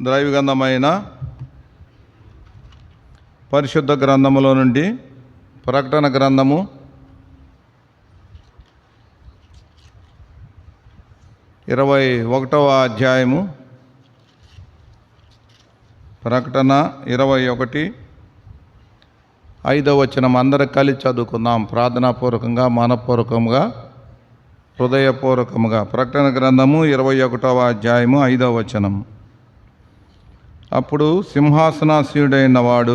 దైవగ్రంథమైన పరిశుద్ధ గ్రంథములో నుండి ప్రకటన గ్రంథము 21వ అధ్యాయము. ప్రకటన 21 5వ వచనం అందరికి కలిసి చదువుకుందాం. ప్రార్థనాపూర్వకంగా, మనపూర్వకంగా, హృదయపూర్వకంగా. ప్రకటన గ్రంథము 21వ అధ్యాయము 5వ వచనం. అప్పుడు సింహాసనాసీనుడైన వాడు,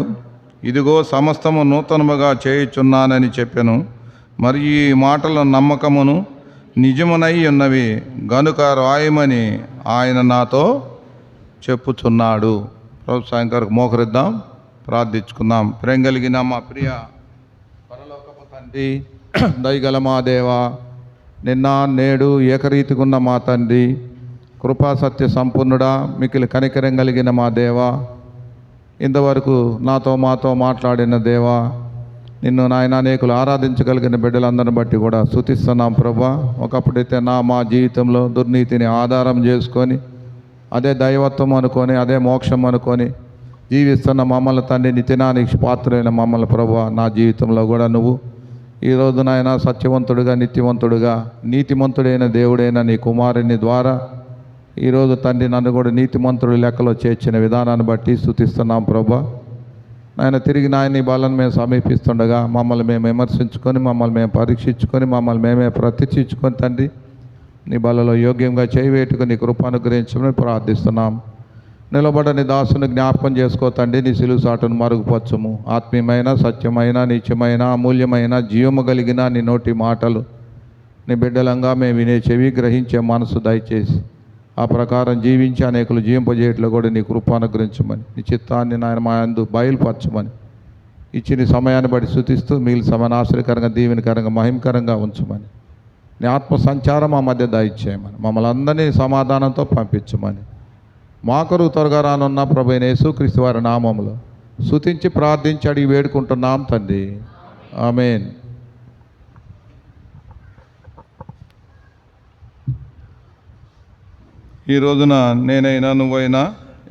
ఇదిగో సమస్తము నూతనముగా చేయుచున్నానని చెప్పెను. మరి ఈ మాటల నమ్మకమును నిజమునై ఉన్నవి గనుక రాయమని ఆయన నాతో చెప్పుచున్నాడు. ప్రభు సాయంకాలం మోకరిద్దాం, ప్రార్థించుకుందాం. ప్రేమ కలిగిన మా ప్రియ పరలోకపు తండ్రి, దయగల మా దేవా, నిన్న నేడు ఏకరీతిగా ఉన్న మా తండ్రి, కృపా సత్య సంపూర్ణుడా, మిక్కిలి కనికరం కలిగిన మా దేవా, ఇంతవరకు మాతో మాట్లాడిన దేవా, నిన్ను నాయన అనేకులు ఆరాధించగలిగిన బిడ్డలందరిని బట్టి కూడా స్తుతిస్తున్నాం ప్రభా. ఒకప్పుడైతే మా జీవితంలో దుర్నీతిని ఆధారం చేసుకొని, అదే దైవత్వం అనుకొని, అదే మోక్షం అనుకొని జీవిస్తున్న మమ్మల్ని తండ్రి, నిత్యనానికి పాత్రైన మమ్మల్ని ప్రభా, నా జీవితంలో కూడా నువ్వు ఈరోజు నాయన సత్యవంతుడుగా, నిత్యవంతుడుగా, నీతిమంతుడైన దేవుడైన నీ కుమారుని ద్వారా ఈరోజు తండ్రి నన్ను కూడా నీతిమంతుడు లెక్కలో చేర్చిన విధానాన్ని బట్టి స్తుతిస్తున్నాం ప్రభా. నాయన తిరిగి నాయన ఈ బలను మేము సమీపిస్తుండగా మమ్మల్ని మేము విమర్శించుకొని, మమ్మల్ని మేము పరీక్షించుకొని, మమ్మల్ని మేమే ప్రతిష్ఠించుకొని తండ్రి నీ బలలో యోగ్యంగా చేయవేటుకు నీ కృపానుగ్రహించమని ప్రార్థిస్తున్నాం. నిలబడని దాసుని జ్ఞాపకం చేసుకో తండ్రి, నీ సిలువ సాటును మరుగుపరచుము. ఆత్మీయమైన, సత్యమైన, నిత్యమైన, అమూల్యమైన, జీవము కలిగిన నీ నోటి మాటలు నీ బిడ్డలంగా మేము వినే చెవి, గ్రహించే మనసు దయచేసి ఆ ప్రకారం జీవించి అనేకులు జీవింపజేయట్లో కూడా నీ కృపానుగ్రహించమని, నీ చిత్తాన్ని నాయన మా యందు బయలుపరచమని ఇచ్చిన సమయాన్ని బట్టి స్తుతిస్తూ మిగిలిన సమయాన్ని ఆశ్చర్యకరంగా, దీవెనకరంగా, మహిమకరంగా ఉంచమని, నీ ఆత్మ సంచారం మా మధ్య దయచేయమని, మమ్మల్ని అందరినీ సమాధానంతో పంపించమని, మా కొరకు త్వరగా రానున్న ప్రభువైన యేసుక్రీస్తు వారి నామములో స్తుతించి ప్రార్థించి అడిగి వేడుకుంటున్నాం తండ్రి, ఆమేన్. ఈ రోజున నేనైనా, నువ్వైనా,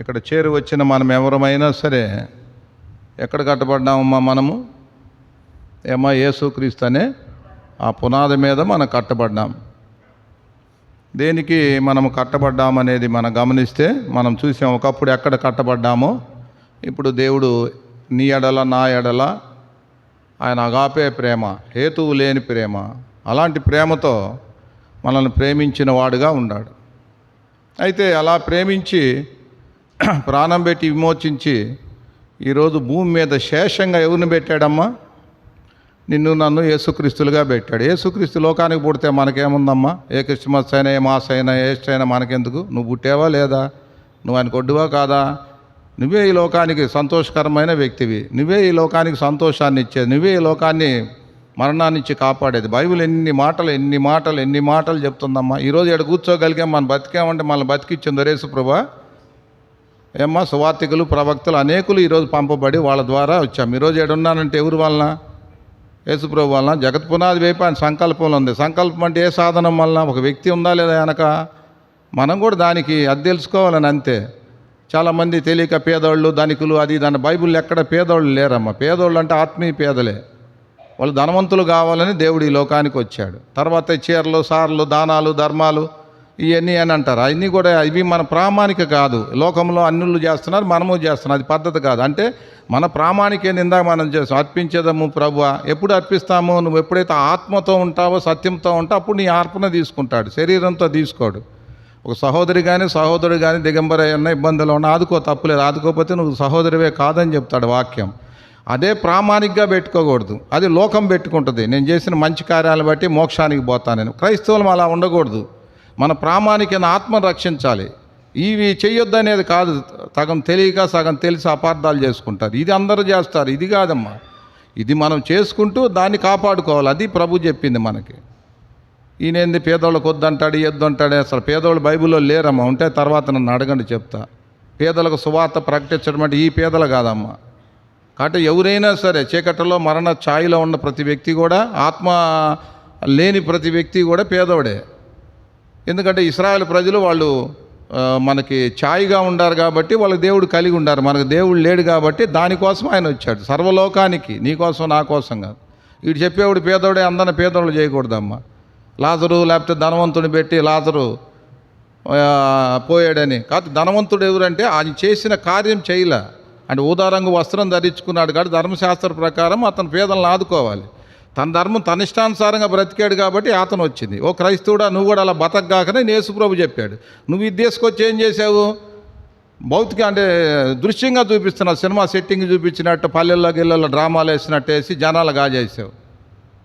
ఇక్కడ చేరి వచ్చిన మనం ఎవరమైనా సరే ఎక్కడ కట్టబడ్డామమ్మా? మనము యేసుక్రీస్తు అనే ఆ పునాది మీద మనం కట్టబడ్డాం. దేనికి మనం కట్టబడ్డామనేది మనం గమనిస్తే మనం చూసాం. ఒకప్పుడు ఎక్కడ కట్టబడ్డామో ఇప్పుడు దేవుడు నీ ఎడల, నా ఎడల ఆయన అగాపే ప్రేమ, హేతువు లేని ప్రేమ, అలాంటి ప్రేమతో మనల్ని ప్రేమించిన వాడుగా ఉన్నాడు. అయితే అలా ప్రేమించి ప్రాణం పెట్టి విమోచించి ఈరోజు భూమి మీద శేషంగా ఎవరిని పెట్టాడమ్మా? నిన్ను నన్ను యేసుక్రీస్తులుగా పెట్టాడు. యేసుక్రీస్తు లోకానికి పుడితే మనకేముందమ్మా? ఏ క్రిస్మస్ అయినా, ఏ మాస్ అయినా, ఏస్ట్ మనకెందుకు? నువ్వు పుట్టావా లేదా? నువ్వు ఆయన కొడ్డువా కాదా? నువ్వే ఈ లోకానికి సంతోషకరమైన వ్యక్తివి, నువ్వే ఈ లోకానికి సంతోషాన్ని ఇచ్చేది, నువ్వే ఈ లోకాన్ని మరణాన్ని ఇచ్చి కాపాడేది. బైబిల్ ఎన్ని మాటలు చెప్తుందమ్మా. ఈరోజు ఇక్కడ కూర్చోగలిగాం, మనం బతికామంటే మనల్ని బతికిచ్చింది యేసు ప్రభువా. ఏమ్మా, సువార్తికులు, ప్రవక్తలు అనేకులు ఈరోజు పంపబడి వాళ్ళ ద్వారా వచ్చాం. ఈరోజు ఏడున్నానంటే ఎవరి వలన? యేసు ప్రభు వలన. జగత్ పునాది వైపు ఆయన సంకల్పంలో ఉంది. సంకల్పం అంటే ఏ సాధనం వలన? ఒక వ్యక్తి ఉందా లేదా వెనక? మనం కూడా దానికి అది తెలుసుకోవాలని అంతే. చాలామంది తెలియక పేదోళ్ళు, ధనికులు, అది దాని బైబిల్లో ఎక్కడ పేదోళ్ళు లేరమ్మా. పేదోళ్ళు అంటే ఆత్మీయ పేదలే. వాళ్ళు ధనవంతులు కావాలని దేవుడు ఈ లోకానికి వచ్చాడు. తర్వాత చీరలు, సార్లు, దానాలు, ధర్మాలు ఇవన్నీ అని అంటారు. అవన్నీ కూడా ఇవి మన ప్రామాణిక కాదు. లోకంలో అన్యులు చేస్తున్నారు, మనము చేస్తున్నాం. అది పద్ధతి కాదు. అంటే మన ప్రామాణికేంది? ఇందాక మనం చేస్తాం, అర్పించేదము ప్రభువా. ఎప్పుడు అర్పిస్తాము? నువ్వు ఎప్పుడైతే ఆత్మతో ఉంటావో, సత్యంతో ఉంటావు, అప్పుడు నీ అర్పణ తీసుకుంటాడు, శరీరంతో తీసుకోడు. ఒక సహోదరి కానీ, సహోదరుడు కానీ దిగంబర ఏమన్నా ఇబ్బందులు ఉన్నా ఆదుకో, తప్పులేదు. ఆదుకోకపోతే నువ్వు సహోదరివే కాదని చెప్తాడు వాక్యం. అదే ప్రామాణికంగా పెట్టుకోకూడదు, అది లోకం పెట్టుకుంటుంది. నేను చేసిన మంచి కార్యాలను బట్టి మోక్షానికి పోతాను. క్రైస్తవులు అలా ఉండకూడదు. మన ప్రామాణికమైన ఆత్మను రక్షించాలి. ఇవి చెయ్యొద్దు అనేది కాదు. సగం తెలియక, సగం తెలిసి అపార్థాలు చేసుకుంటారు. ఇది అందరూ చేస్తారు, ఇది కాదమ్మా. ఇది మనం చేసుకుంటూ దాన్ని కాపాడుకోవాలి. అది ప్రభు చెప్పింది మనకి. ఈయనేంది పేదోళ్ళకి వద్దంటాడు, ఎద్దంటాడు. అసలు పేదోళ్ళు బైబిల్లో లేరమ్మా. ఉంటే తర్వాత నన్ను అడగండి, చెప్తా. పేదలకు సువార్త ప్రకటించడం అంటే ఈ పేదలు కాదమ్మా. కాబట్టి ఎవరైనా సరే చీకటిలో మరణ ఛాయలో ఉన్న ప్రతి వ్యక్తి కూడా, ఆత్మ లేని ప్రతి వ్యక్తి కూడా పేదోడే. ఎందుకంటే ఇశ్రాయేలు ప్రజలు వాళ్ళు మనకి ఛాయిగా ఉండారు కాబట్టి వాళ్ళకి దేవుడు కలిగి ఉండారు. మనకు దేవుడు లేడు కాబట్టి దానికోసం ఆయన వచ్చాడు, సర్వలోకానికి, నీకోసం నా కోసం కాదు. వీడు చెప్పేవాడు పేదోడే, అందరిని పేదోళ్ళు చేయకూడదమ్మా. లాజరు లేకపోతే ధనవంతుని పెట్టి లాజరు పోయాడని కాదు. ధనవంతుడు ఎవరంటే ఆయన చేసిన కార్యం చేయలే, అంటే ఊదారంగు వస్త్రం ధరించుకున్నాడు కాబట్టి ధర్మశాస్త్ర ప్రకారం అతను పేదలను ఆదుకోవాలి. తన ధర్మం తన ఇష్టానుసారంగా బ్రతికాడు కాబట్టి అతను వచ్చింది. ఓ క్రైస్తవుడా, నువ్వు కూడా అలా బతకగాకనే యేసుప్రభు చెప్పాడు. నువ్వు ఇది తీసుకొచ్చి ఏం చేసావు? భౌతిక అంటే దృశ్యంగా చూపిస్తున్నావు, సినిమా సెట్టింగ్ చూపించినట్టు పల్లెల్లో గిళ్ళల్లో డ్రామాలు వేసినట్టు వేసి జనాలు గాజేసావు.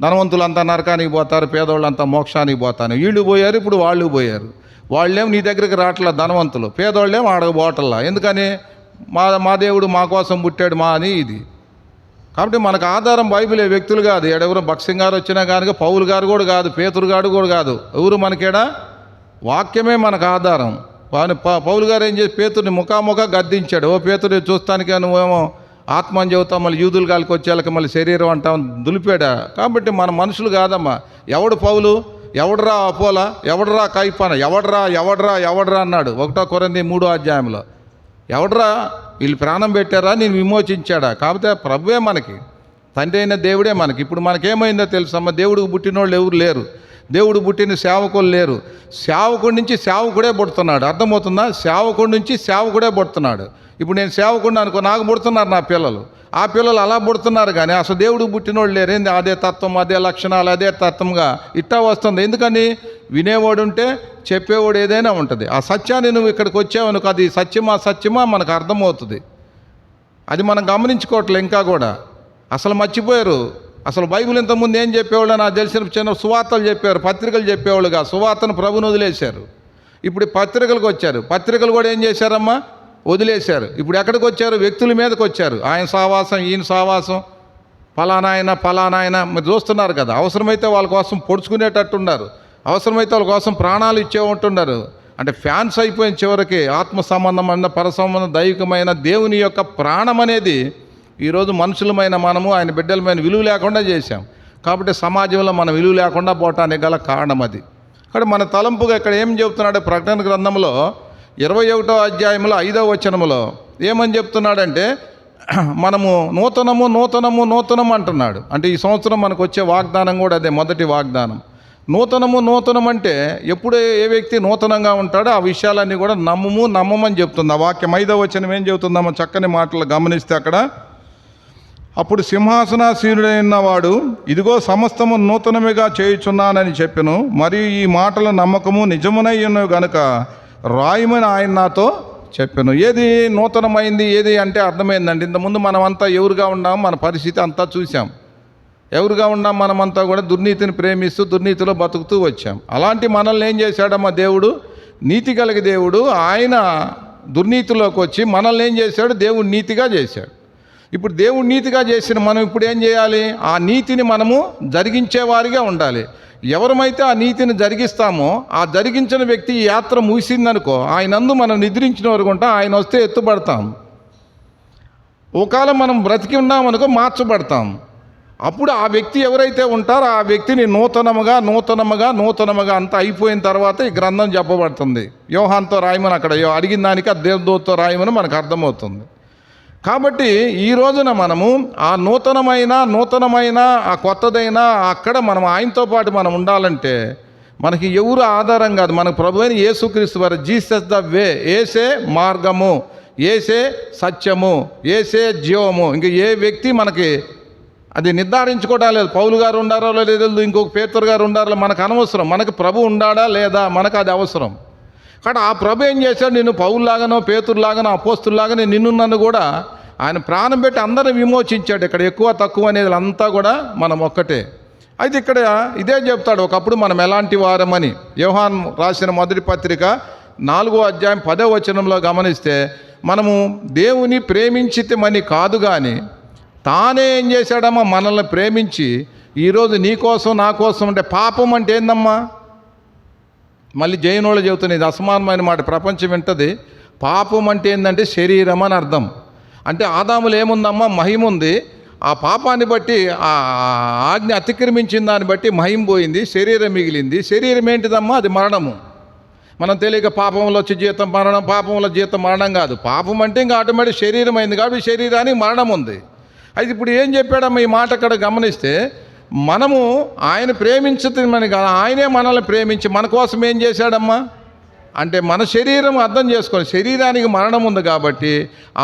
ధనవంతులంతా నరకానికి పోతారు, పేదోళ్ళంతా మోక్షానికి పోతాను. వీళ్ళు పోయారు, ఇప్పుడు వాళ్ళు పోయారు. వాళ్ళేమో నీ దగ్గరికి రావట్లా ధనవంతులు, పేదోళ్ళేమో ఆడకపోవట్లా. ఎందుకని? మా దేవుడు మా కోసం పుట్టాడు మా అని ఇది. కాబట్టి మనకు ఆధారం బైబిలే, వ్యక్తులు కాదు. ఎడెవరు భక్సింగ్ గారు వచ్చినా కానీ పౌలు గారు కూడా కాదు, పేతురు గారు కూడా కాదు. ఎవరు మనకేడా? వాక్యమే మనకు ఆధారం. పౌలు గారు ఏం చేసి పేతుర్ని ముఖాముఖ గద్దించాడు. ఓ పేతురు, చూస్తానికి నువ్వేమో ఆత్మ అని చెబుతావు, మళ్ళీ యూదులు గాలికి వచ్చేళ్ళకి మళ్ళీ శరీరం అంటాం, దులిపాడా? కాబట్టి మన మనుషులు కాదమ్మా. ఎవడు పౌలు, ఎవడరా అపోలా, ఎవడరా కైపాన, ఎవడరా అన్నాడు 1 కొరింథీ 3వ అధ్యాయంలో. ఎవడరా? వీళ్ళు ప్రాణం పెట్టారా, నేను విమోచించాడా? కాకపోతే ప్రభువే మనకి, తండ్రి అయిన దేవుడే మనకి. ఇప్పుడు మనకేమైందో తెలుసమ్మా, దేవుడికి పుట్టినోళ్ళు ఎవరు లేరు, దేవుడు పుట్టిన సేవకులు లేరు. సేవకుడి నుంచి సేవకుడే పుడుతున్నాడు. అర్థమవుతుందా? సేవకుడి నుంచి సేవకుడే పుడుతున్నాడు. ఇప్పుడు నేను సేవకుడిని అనుకో, నాకు పుడుతున్నారు నా పిల్లలు, ఆ పిల్లలు అలా పుడుతున్నారు. కానీ అసలు దేవుడికి పుట్టినోళ్ళు లేరు. ఏంది? అదే తత్వం, అదే లక్షణాలు, అదే తత్వంగా ఇట్టా వస్తుంది. ఎందుకని? వినేవాడు ఉంటే చెప్పేవాడు ఏదైనా ఉంటుంది. ఆ సత్యాన్ని నువ్వు ఇక్కడికి వచ్చావనుకో, అది సత్యమా మనకు అర్థమవుతుంది. అది మనం గమనించుకోవట్లే ఇంకా కూడా. అసలు మర్చిపోయారు. అసలు బైబిల్ ఇంతకుముందు ఏం చెప్పేవాళ్ళు? నాకు తెలిసిన చిన్న సువార్తలు చెప్పారు, పత్రికలు చెప్పేవాళ్ళుగా. సువార్తను ప్రభుని వదిలేశారు. ఇప్పుడు పత్రికలకు వచ్చారు. పత్రికలు కూడా ఏం చేశారమ్మా? వదిలేశారు. ఇప్పుడు ఎక్కడికి వచ్చారు? వ్యక్తుల మీదకి వచ్చారు. ఆయన సావాసం, ఈయన సావాసం, ఫలానాయన మీరు చూస్తున్నారు కదా. అవసరమైతే వాళ్ళ కోసం పొడుచుకునేటట్టున్నారు, అవసరమైతే వాళ్ళ కోసం ప్రాణాలు ఇచ్చే ఉంటున్నారు. అంటే ఫ్యాన్స్ అయిపోయిన చివరికి ఆత్మ సంబంధమైన, పరసంబంధం, దైవికమైన దేవుని యొక్క ప్రాణం అనేది ఈరోజు మనుషులమైన మనము ఆయన బిడ్డలమైన విలువ లేకుండా చేశాం. కాబట్టి సమాజంలో మనం విలువ లేకుండా పోవటానికి గల కారణం అది. ఇక్కడ మన తలంపుగా ఇక్కడ ఏం చెబుతున్నాడు? ప్రకటన గ్రంథంలో 21వ అధ్యాయంలో 5వ వచనంలో ఏమని చెప్తున్నాడంటే, మనము నూతనము అంటున్నాడు. అంటే ఈ సంవత్సరం మనకు వచ్చే వాగ్దానం కూడా అదే, మొదటి వాగ్దానం. నూతనం అంటే ఎప్పుడు ఏ వ్యక్తి నూతనంగా ఉంటాడో ఆ విషయాలన్నీ కూడా నమ్మమని చెప్తుంది ఆ వాక్యం. 5వ వచనం ఏం చెబుతుందామో చక్కని మాటలు గమనిస్తే అక్కడ, అప్పుడు సింహాసనాసీనుడైన వాడు, ఇదిగో సమస్తము నూతనమిగా చేయుచున్నానని చెప్పెను. మరియు ఈ మాటల నమ్మకము నిజమునయ్యును గనుక రాయమని ఆయన నాతో చెప్పాను. ఏది నూతనమైంది, ఏది అంటే అర్థమైందండి. ఇంతకుముందు మనమంతా ఎవరుగా ఉన్నాం, మన పరిస్థితి అంతా చూసాం. ఎవరుగా ఉన్నాం? మనమంతా కూడా దుర్నీతిని ప్రేమిస్తూ దుర్నీతిలో బతుకుతూ వచ్చాం. అలాంటి మనల్ని ఏం చేశాడమ్మా దేవుడు? నీతి కలిగి దేవుడు. ఆయన దుర్నీతిలోకి వచ్చి మనల్ని ఏం చేశాడు? దేవుడు నీతిగా చేశాడు. ఇప్పుడు దేవుడు నీతిగా చేసిన మనం ఇప్పుడు ఏం చేయాలి? ఆ నీతిని మనము జరిగించేవారిగా ఉండాలి. ఎవరమైతే ఆ నీతిని జరిగిస్తామో ఆ జరిగించిన వ్యక్తి ఈ యాత్ర ముగిసిందనుకో, ఆయనందు మనం నిద్రించిన వరకు ఉంటాం. ఆయన వస్తే ఎత్తుపడతాం. ఒకవేళ మనం బ్రతికి ఉన్నామనుకో మార్చబడతాం. అప్పుడు ఆ వ్యక్తి ఎవరైతే ఉంటారో ఆ వ్యక్తిని నూతనముగా అంతా అయిపోయిన తర్వాత ఈ గ్రంథం చెప్పబడుతుంది. యోహాన్తో రాయమని అక్కడ అడిగిన దానికి ఆ దేవదూతతో రాయమని మనకు అర్థమవుతుంది. కాబట్టి ఈ రోజున మనము ఆ నూతనమైన ఆ కొత్తదైన అక్కడ మనం ఆయనతో పాటు మనం ఉండాలంటే మనకి ఎవరు ఆధారం కాదు, మనకు ప్రభు అయిన యేసుక్రీస్తు వారు. జీసస్ ద వే, ఏసే మార్గము, ఏసే సత్యము, ఏసే జీవము. ఇంక ఏ వ్యక్తి మనకి అది నిర్ధారించుకోవడం లేదు. పౌలు గారు ఉండారో లేదు, ఇంకొక పేతురు గారు ఉండారో మనకు అనవసరం. మనకు ప్రభు ఉండాడా లేదా మనకు అది అవసరం. కాబట్టి ఆ ప్రభు ఏం చేశాడు? నిన్ను పౌలులాగానో పేతురులాగానో అపోస్తుల్లాగానే నన్ను కూడా ఆయన ప్రాణం పెట్టి అందరిని విమోచించాడు. ఇక్కడ ఎక్కువ తక్కువ అనేది అంతా కూడా మనం ఒక్కటే. అయితే ఇక్కడ ఇదే చెప్తాడు, ఒకప్పుడు మనం ఎలాంటి వారమని. యోహాన్ రాసిన మొదటి పత్రిక 4వ అధ్యాయం 10వ వచనంలో గమనిస్తే, మనము దేవుని ప్రేమించితమని కాదు కానీ తానే ఏం చేశాడమ్మా? మనల్ని ప్రేమించి ఈరోజు నీ కోసం నా కోసం. అంటే పాపం అంటే ఏందమ్మా? మళ్ళీ జైనోళ్ళు చెబుతున్న ఇది అసమానమైన మాట, ప్రపంచం వింటది. పాపం అంటే ఏంటంటే శరీరం అని అర్థం. అంటే ఆదాములో ఏముందమ్మా? మహిమ ఉంది. ఆ పాపాన్ని బట్టి, ఆ ఆజ్ఞ అతిక్రమించిన దాన్ని బట్టి మహిమ పోయింది, శరీరం మిగిలింది. శరీరం ఏంటిదమ్మా? అది మరణము. మనం తెలియక పాపంలో వచ్చి జీతం మరణం, పాపంలో జీతం మరణం కాదు. పాపం అంటే ఇంకా ఆటోమేటిక్ శరీరం అయింది కాబట్టి శరీరానికి మరణం ఉంది. అయితే ఇప్పుడు ఏం చెప్పాడమ్మా ఈ మాట అక్కడ గమనిస్తే, మనము ఆయన ప్రేమించమని కాదు, ఆయనే మనల్ని ప్రేమించి మన కోసం ఏం చేశాడమ్మా అంటే, మన శరీరం అర్థం చేసుకోండి, శరీరానికి మరణం ఉంది కాబట్టి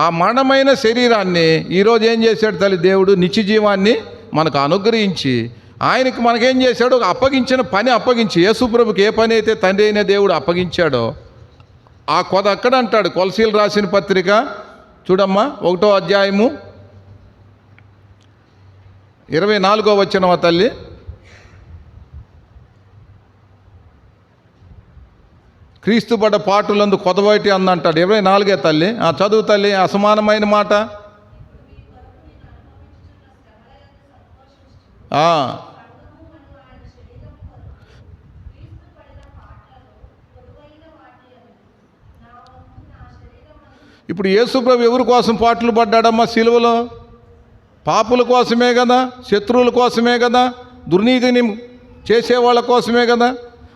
ఆ మరణమైన శరీరాన్ని ఈరోజు ఏం చేశాడు తల్లి దేవుడు, నిత్య జీవాన్ని మనకు అనుగ్రహించి ఆయనకి మనకేం చేశాడు, అప్పగించిన పని అప్పగించి, యేసుప్రభుకి ఏ పని అయితే తండ్రి అయిన దేవుడు అప్పగించాడో ఆ కొద అక్కడ అంటాడు. కొలసీలు రాసిన పత్రిక చూడమ్మా 1వ అధ్యాయము 24వ వచనం తల్లి. క్రీస్తు పడ్డ పాటులందు కొదవటి అందంటాడు. 24 తల్లి. చదువు తల్లి, అసమానమైన మాట. ఇప్పుడు యేసుప్రభు ఎవరి కోసం పాటలు పడ్డాడమ్మా సిలువలో? పాపుల కోసమే కదా, శత్రువుల కోసమే కదా, దుర్నీతిని చేసేవాళ్ళ కోసమే కదా.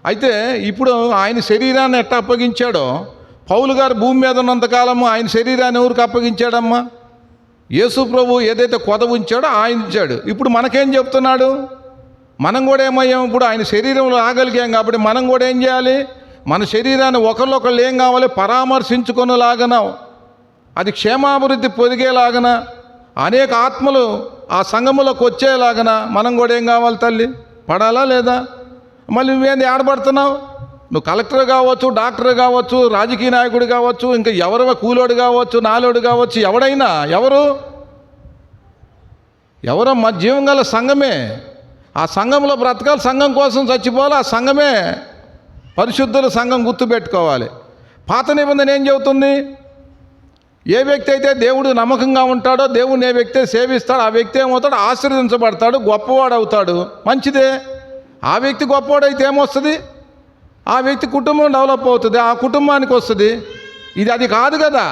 అయితే ఇప్పుడు ఆయన శరీరాన్ని ఎట్లా అప్పగించాడో, పౌలు గారు భూమి మీద ఉన్నంతకాలము ఆయన శరీరాన్ని ఎవరికి అప్పగించాడమ్మా? యేసుప్రభు ఏదైతే కొద ఉంచాడో ఆయన ఇచ్చాడు. ఇప్పుడు మనకేం చెప్తున్నాడు? మనం కూడా ఏమయ్యాం, ఇప్పుడు ఆయన శరీరంలో ఆగలిగాం కాబట్టి మనం కూడా ఏం చేయాలి, మన శరీరాన్ని ఒకళ్ళొకళ్ళు ఏం కావాలి, పరామర్శించుకునేలాగన, అది క్షేమాభివృద్ధి పొదిగేలాగన, అనేక ఆత్మలు ఆ సంఘములోకి వచ్చేలాగన మనం కూడా ఏం కావాలి తల్లి, పడాలా లేదా? మళ్ళీ నువ్వేంది ఆడబడుతున్నావు? నువ్వు కలెక్టర్ కావచ్చు, డాక్టర్ కావచ్చు, రాజకీయ నాయకుడు కావచ్చు, ఇంకా ఎవరో కూలోడు కావచ్చు, నాలోడు కావచ్చు, ఎవడైనా ఎవరమ్మా జీవం గల సంఘమే. ఆ సంఘంలో బ్రతకాలి, సంఘం కోసం చచ్చిపోవాలి, ఆ సంఘమే పరిశుద్ధుల సంఘం గుర్తుపెట్టుకోవాలి. పాత నిబంధన ఏం చెబుతుంది? ఏ వ్యక్తి అయితే దేవుడు నమ్మకంగా ఉంటాడో, దేవుడిని ఏ వ్యక్తి సేవిస్తాడో ఆ వ్యక్తి ఏమవుతాడు, ఆశీర్వదించబడతాడు, గొప్పవాడు అవుతాడు. మంచిదే. ఆ వ్యక్తి గొప్పవాడైతే ఏమొస్తుంది? ఆ వ్యక్తి కుటుంబం డెవలప్ అవుతుంది, ఆ కుటుంబానికి వస్తుంది. అది కాదు కదా,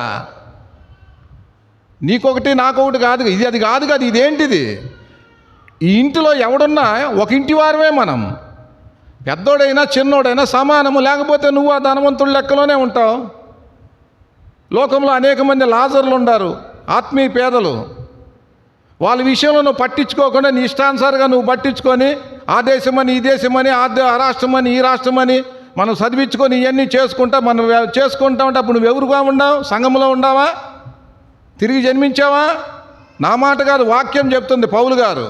నీకొకటి నాకొకటి కాదు, అది కాదు కదా. ఇదేంటిది? ఈ ఇంటిలో ఎవడున్నా ఒక ఇంటి వారమే మనం, పెద్దోడైనా చిన్నోడైనా సమానము. లేకపోతే నువ్వు ఆ ధనవంతుల లెక్కలోనే ఉంటావు. లోకంలో అనేక మంది లాజర్లు ఉన్నారు, ఆత్మీయ పేదలు. వాళ్ళ విషయంలో నువ్వు పట్టించుకోకుండా నీ ఇష్టానుసారంగా నువ్వు పట్టించుకొని ఆ దేశమని ఈ దేశమని ఆ రాష్ట్రమని ఈ రాష్ట్రమని మనం చదివించుకొని ఇవన్నీ మనం చేసుకుంటా ఉంటే అప్పుడు నువ్వు ఎవరుగా ఉన్నావు? సంఘంలో ఉన్నావా? తిరిగి జన్మించావా? నా మాట కాదు, వాక్యం చెప్తుంది పౌలు గారు.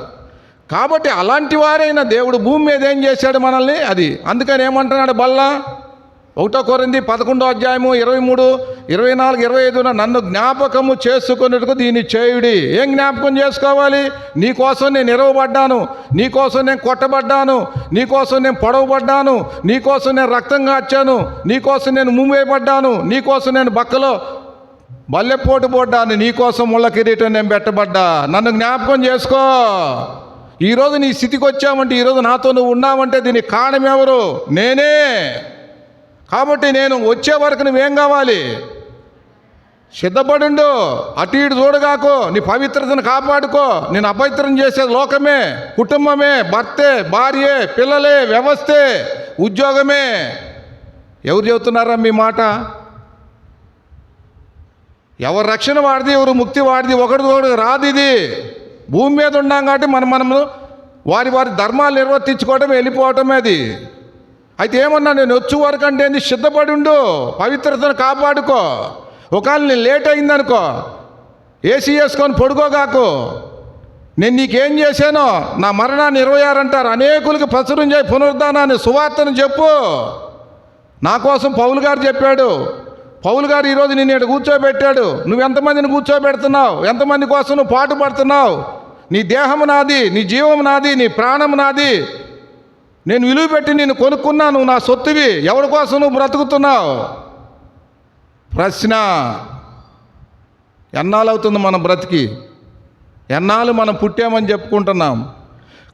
కాబట్టి అలాంటి వారైన దేవుడు భూమి మీద ఏం చేశాడు మనల్ని? అది అందుకని ఏమంటున్నాడు బల్లా 1 కొరింథీ 11వ అధ్యాయము 23, 24, 25 నన్ను జ్ఞాపకము చేసుకున్నట్టుకు దీన్ని చేయుడి. ఏం జ్ఞాపకం చేసుకోవాలి? నీకోసం నేను ఇరవబడ్డాను, నీకోసం నేను కొట్టబడ్డాను, నీకోసం నేను పొడవబడ్డాను, నీకోసం నేను రక్తం కార్చాను, నీకోసం నేను మూవేయబడ్డాను, నీకోసం నేను బక్కలో బల్లెపోటు పడ్డాను, నీకోసం ముళ్ళ కిరీటం నేను పెట్టబడ్డా. నన్ను జ్ఞాపకం చేసుకో. ఈరోజు నీ స్థితికి వచ్చామంటే, ఈరోజు నాతో నువ్వు ఉన్నావంటే దీనికి కారణం ఎవరు? నేనే. కాబట్టి నేను వచ్చే వరకు నువ్వేం కావాలి? సిద్ధపడుండు. అటు ఇటు చూడగాకో, నీ పవిత్రతను కాపాడుకో. నేను అపవిత్రం చేసేది లోకమే, కుటుంబమే, భర్తే, భార్యే, పిల్లలే, వ్యవస్థే, ఉద్యోగమే. ఎవరు చెబుతున్నారా మీ మాట? ఎవరు రక్షణ వాడిది, ఎవరు ముక్తి వాడిది, ఒకటి రాదు. ఇది భూమి మీద ఉన్నాం కాబట్టి మనము వారి ధర్మాలు నిర్వర్తించుకోవటం, వెళ్ళిపోవటమే అది. అయితే ఏమన్నా, నేను వచ్చే వరకు అంటే ఏంది? సిద్ధపడి ఉండు, పవిత్రతను కాపాడుకో. ఒకవేళ నేను లేట్ అయిందనుకో, ఏసీ వేసుకొని పడుకోగాకు. నేను నీకేం చేశానో, నా మరణాన్ని 26 అంటారు, అనేకులకి ప్రచురం చేయి, పునరుద్ధానాన్ని, సువార్తను చెప్పు. నా కోసం పౌలు గారు చెప్పాడు. పౌలు గారు ఈరోజు నిన్ను ఇక్కడ కూర్చోబెట్టాడు. నువ్వు ఎంతమందిని కూర్చోబెడుతున్నావు? ఎంతమంది కోసం నువ్వు పాటు పడుతున్నావు? నీ దేహం నాది, నీ జీవం నాది, నీ ప్రాణం నాది. నేను విలువ పెట్టి నిన్ను కొనుక్కున్నాను, నువ్వు నా సొత్తువి. ఎవరి కోసం నువ్వు బ్రతుకుతున్నావు? ప్రశ్న. ఎన్నాళ్ళు అవుతుంది మనం బ్రతికి? ఎన్నాళ్ళు మనం పుట్టామని చెప్పుకుంటున్నాం?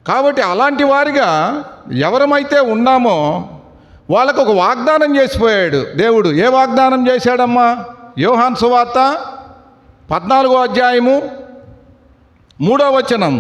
కాబట్టి అలాంటి వారిగా ఎవరమైతే ఉన్నామో వాళ్ళకు ఒక వాగ్దానం చేసిపోయాడు దేవుడు. ఏ వాగ్దానం చేశాడమ్మా? యోహాను సువార్త 14వ అధ్యాయము 3వ వచనం.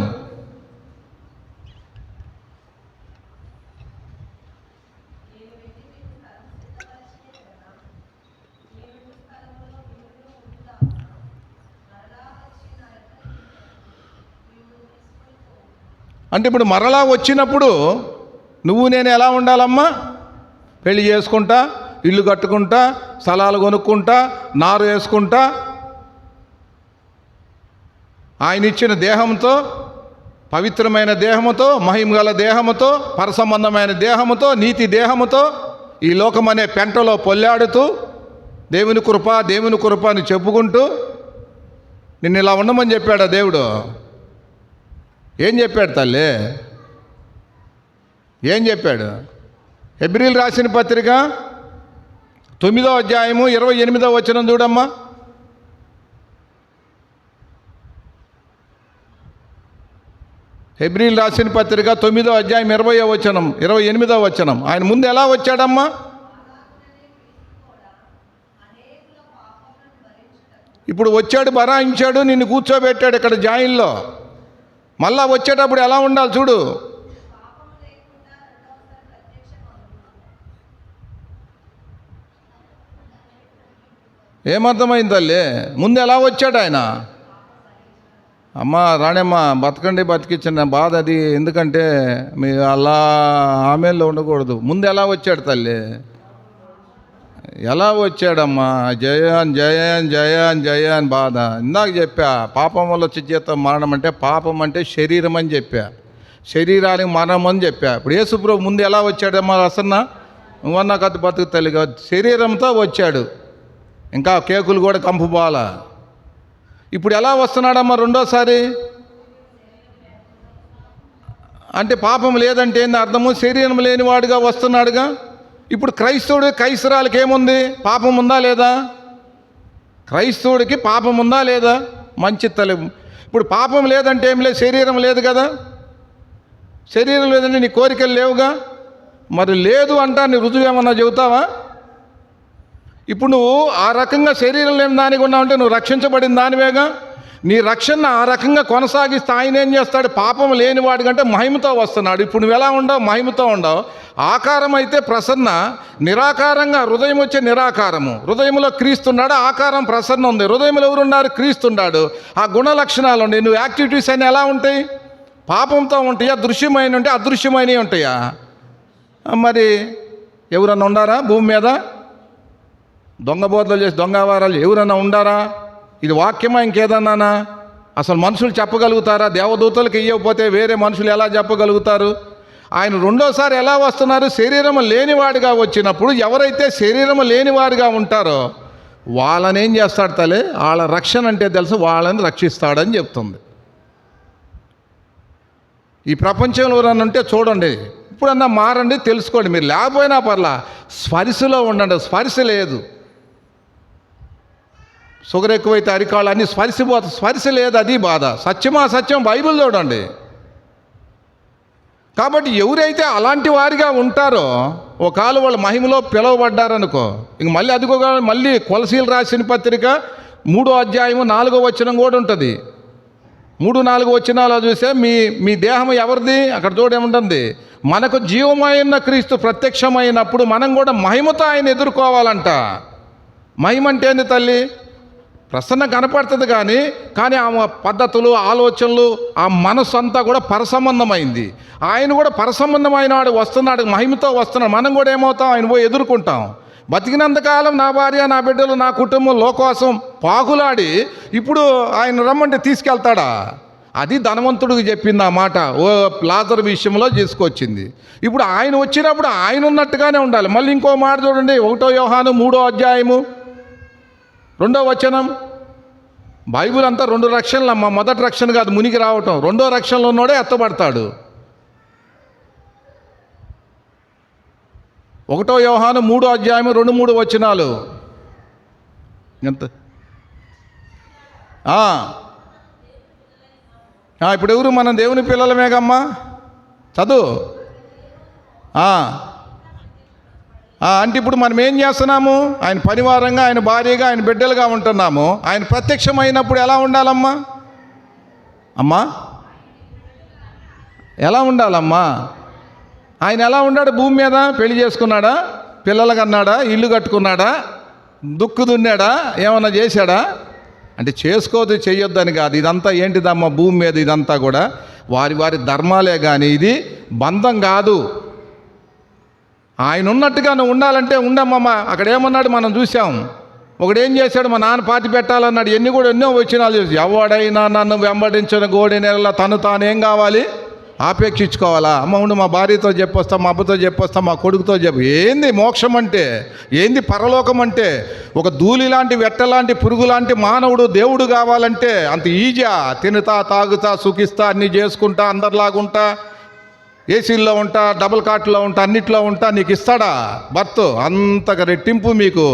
అంటే ఇప్పుడు మరలా వచ్చినప్పుడు నువ్వు నేను ఎలా ఉండాలమ్మా? పెళ్లి చేసుకుంటా, ఇల్లు కట్టుకుంటా, స్థలాలు కొనుక్కుంటా, నారు వేసుకుంటా, ఆయన ఇచ్చిన దేహంతో, పవిత్రమైన దేహముతో, మహిమగల దేహముతో, పరసంబంధమైన దేహముతో, నీతి దేహముతో ఈ లోకం అనే పెంటలో పొల్లాడుతూ దేవుని కృప దేవుని కృప అని చెప్పుకుంటూ నిన్ను ఇలా ఉండమని చెప్పాడా దేవుడు? ఏం చెప్పాడు తల్లి? ఏం చెప్పాడు? హెబ్రీలు రాసిన పత్రిక 9వ అధ్యాయము 28వ వచనం చూడమ్మా. హెబ్రీలు రాసిన పత్రిక 9వ అధ్యాయం 20వ వచనం 28వ వచనం. ఆయన ముందు ఎలా వచ్చాడమ్మా? ఇప్పుడు వచ్చాడు, బరాయించాడు, నిన్ను కూర్చోబెట్టాడు ఇక్కడ జాయిల్లో. మళ్ళా వచ్చేటప్పుడు ఎలా ఉండాలి చూడు. ఏమర్థమైంది తల్లి? ముందు ఎలా వచ్చాడు ఆయన? అమ్మ రాణేమ్మ, బతకండి బతికించిన బాధ అది. ఎందుకంటే మీ అలా ఆమెల్లో ఉండకూడదు. ముందు ఎలా వచ్చాడు తల్లి? ఎలా వచ్చాడమ్మా? జయాన్ జయాన్ జయాన్ జయాన్ బాధ. ఇందాక చెప్పా, పాపం వల్ల వచ్చే జీతం మరణం. అంటే పాపం అంటే శరీరం అని చెప్పా, శరీరానికి మరణం అని చెప్పా. ఇప్పుడు యేసుప్రభు ముందు ఎలా వచ్చాడమ్మా? అసన్నా నువ్వన్నా కథ బతుకు తల్లిగా శరీరంతో వచ్చాడు, ఇంకా కేకులు కూడా కంపుపోవాలా. ఇప్పుడు ఎలా వస్తున్నాడమ్మా రెండోసారి? అంటే పాపం లేదంటే ఏంది అర్థము? శరీరం లేనివాడుగా వస్తున్నాడుగా. ఇప్పుడు క్రైస్తవుడు క్రైస్తరాలకి ఏముంది? పాపం ఉందా లేదా? క్రైస్తవుడికి పాపం ఉందా లేదా? మంచి తల్లి. ఇప్పుడు పాపం లేదంటే ఏం లేదు, శరీరం లేదు కదా. శరీరం లేదంటే నీ కోరికలు లేవుగా. మరి లేదు అంటా నీ రుజువు ఏమన్నా చెబుతావా? ఇప్పుడు నువ్వు ఆ రకంగా శరీరం లేని దానికి ఉన్నావంటే నువ్వు రక్షించబడిన దానివేగా. నీ రక్షణ ఆ రకంగా కొనసాగిస్తే ఆయన ఏం చేస్తాడు? పాపం లేనివాడి కంటే మహిమతో వస్తున్నాడు. ఇప్పుడు నువ్వు ఎలా ఉండవు? మహిమతో ఉండవు. ఆకారం అయితే ప్రసన్న, నిరాకారంగా హృదయం వచ్చే నిరాకారము. హృదయంలో క్రీస్తున్నాడు, ఆకారం ప్రసన్న ఉంది. హృదయంలో ఎవరున్నారు? క్రీస్తున్నాడు. ఆ గుణ లక్షణాలు ఉన్నాయి. నువ్వు యాక్టివిటీస్ అని ఎలా ఉంటాయి? పాపంతో ఉంటాయా? దృశ్యమైన ఉంటాయి, అదృశ్యమైనవి ఉంటాయా? మరి ఎవరన్నా ఉండారా భూమి మీద? దొంగ బోధలు చేసి దొంగ వారాలు ఎవరన్నా ఉండారా? ఇది వాక్యమా ఇంకేదన్నానా? అసలు మనుషులు చెప్పగలుగుతారా? దేవదూతలకు ఇవ్వకపోతే వేరే మనుషులు ఎలా చెప్పగలుగుతారు? ఆయన రెండోసారి ఎలా వస్తున్నారు? శరీరం లేనివాడిగా వచ్చినప్పుడు ఎవరైతే శరీరం లేనివాడిగా ఉంటారో వాళ్ళని ఏం చేస్తాడు తల్లి? వాళ్ళ రక్షణ అంటే తెలుసు, వాళ్ళని రక్షిస్తాడని చెప్తుంది. ఈ ప్రపంచంలో ఎవరన్నా ఉంటే చూడండి, ఇప్పుడన్నా మారండి, తెలుసుకోండి. మీరు లేకపోయినా పర్లా, స్పర్శలో ఉండండి. స్పర్శ లేదు, షుగర్ ఎక్కువైతే అరికాళ్ళు అన్నీ స్పర్శపోతాయి. స్పర్శ లేదు, అది బాధ. సత్యమా సత్యం బైబిల్ చూడండి. కాబట్టి ఎవరైతే అలాంటి వారిగా ఉంటారో ఒకవేళ వాళ్ళు మహిమలో పిలువబడ్డారనుకో, ఇంక మళ్ళీ అదిగో మళ్ళీ కొలసీలు రాసిన పత్రిక 3వ అధ్యాయము 4వ వచనం కూడా ఉంటుంది. 3-4 వచనాలు చూస్తే మీ దేహం ఎవరిది? అక్కడ చూడేముంటుంది? మనకు జీవమైన క్రీస్తు ప్రత్యక్షమైనప్పుడు మనం కూడా మహిమతో ఆయన ఎదుర్కోవాలంట. మహిమ అంటే ఏంది తల్లి? ప్రసన్న కనపడుతుంది కానీ ఆ పద్ధతులు, ఆలోచనలు, ఆ మనసు అంతా కూడా పరసంబంధమైంది. ఆయన కూడా పరసంబంధమైన వాడు వస్తున్నాడు, మహిమతో వస్తున్నాడు. మనం కూడా ఏమవుతాం? ఆయన పోయి ఎదుర్కొంటాం. బతికినంతకాలం నా భార్య, నా బిడ్డలు, నా కుటుంబం లోకోసం పాకులాడి ఇప్పుడు ఆయన రమ్మంటే తీసుకెళ్తాడా? అది ధనవంతుడికి చెప్పింది ఆ మాట. ఓ లాజరు విషయంలో చేసుకొచ్చింది. ఇప్పుడు ఆయన వచ్చినప్పుడు ఆయన ఉన్నట్టుగానే ఉండాలి. మళ్ళీ ఇంకో మాట చూడండి, 1 యోహాను 3వ అధ్యాయము 2వ వచనం. బైబిల్ అంతా 2 రక్షణలు అమ్మ. మొదటి రక్షణ కాదు మునిగి రావటం, 2వ రక్షణలో ఉన్నోడే ఎత్తబడతాడు. 1 యోహాను 3వ అధ్యాయము 2-3 వచనాలు. ఎంత? ఇప్పుడు ఎవరు? మనం దేవుని పిల్లలమేగమ్మా. చదువు. అంటే ఇప్పుడు మనం ఏం చేస్తున్నాము? ఆయన పరివారంగా, ఆయన భార్యగా, ఆయన బిడ్డలుగా ఉంటున్నాము. ఆయన ప్రత్యక్షమైనప్పుడు ఎలా ఉండాలమ్మా? అమ్మా ఎలా ఉండాలమ్మా? ఆయన ఎలా ఉన్నాడు భూమి మీద? పెళ్లి చేసుకున్నాడా? పిల్లలు కన్నాడా? ఇల్లు కట్టుకున్నాడా? దుక్కు దున్నాడా? ఏమన్నా చేశాడా? అంటే చేసుకోవద్దు, చెయ్యొద్దని కాదు. ఇదంతా ఏంటిదమ్మా? భూమి మీద ఇదంతా కూడా వారి వారి ధర్మాలే కానీ ఇది బంధం కాదు. ఆయన ఉన్నట్టుగా నువ్వు ఉండాలంటే ఉండమ్మమ్మ. అక్కడ ఏమన్నాడు మనం చూసాం. ఒకడేం చేశాడు, మా నాన్న పాతి పెట్టాలన్నాడు. ఎన్నో వచ్చినాలు చూసి, ఎవడైనా నన్ను వెంబడించిన గోడి నెల తను తానేం కావాలి, ఆపేక్షించుకోవాలా. అమ్మ ఉండు, మా భార్యతో చెప్పొస్తా, మా అబ్బతో చెప్పొస్తా, మా కొడుకుతో చెప్పు. ఏంది మోక్షం అంటే, ఏంది పరలోకం అంటే? ఒక ధూళి లాంటి వెట్టలాంటి పురుగు లాంటి మానవుడు దేవుడు కావాలంటే అంత ఈజీగా? తినుతా తాగుతా సుఖిస్తా అన్నీ చేసుకుంటా అందరిలాగుంటా ఏసీల్లో ఉంటా డబుల్ కాట్లో ఉంటా అన్నిట్లో ఉంటా నీకు ఇస్తాడా భర్త? అంతగా రెట్టింపు మీకు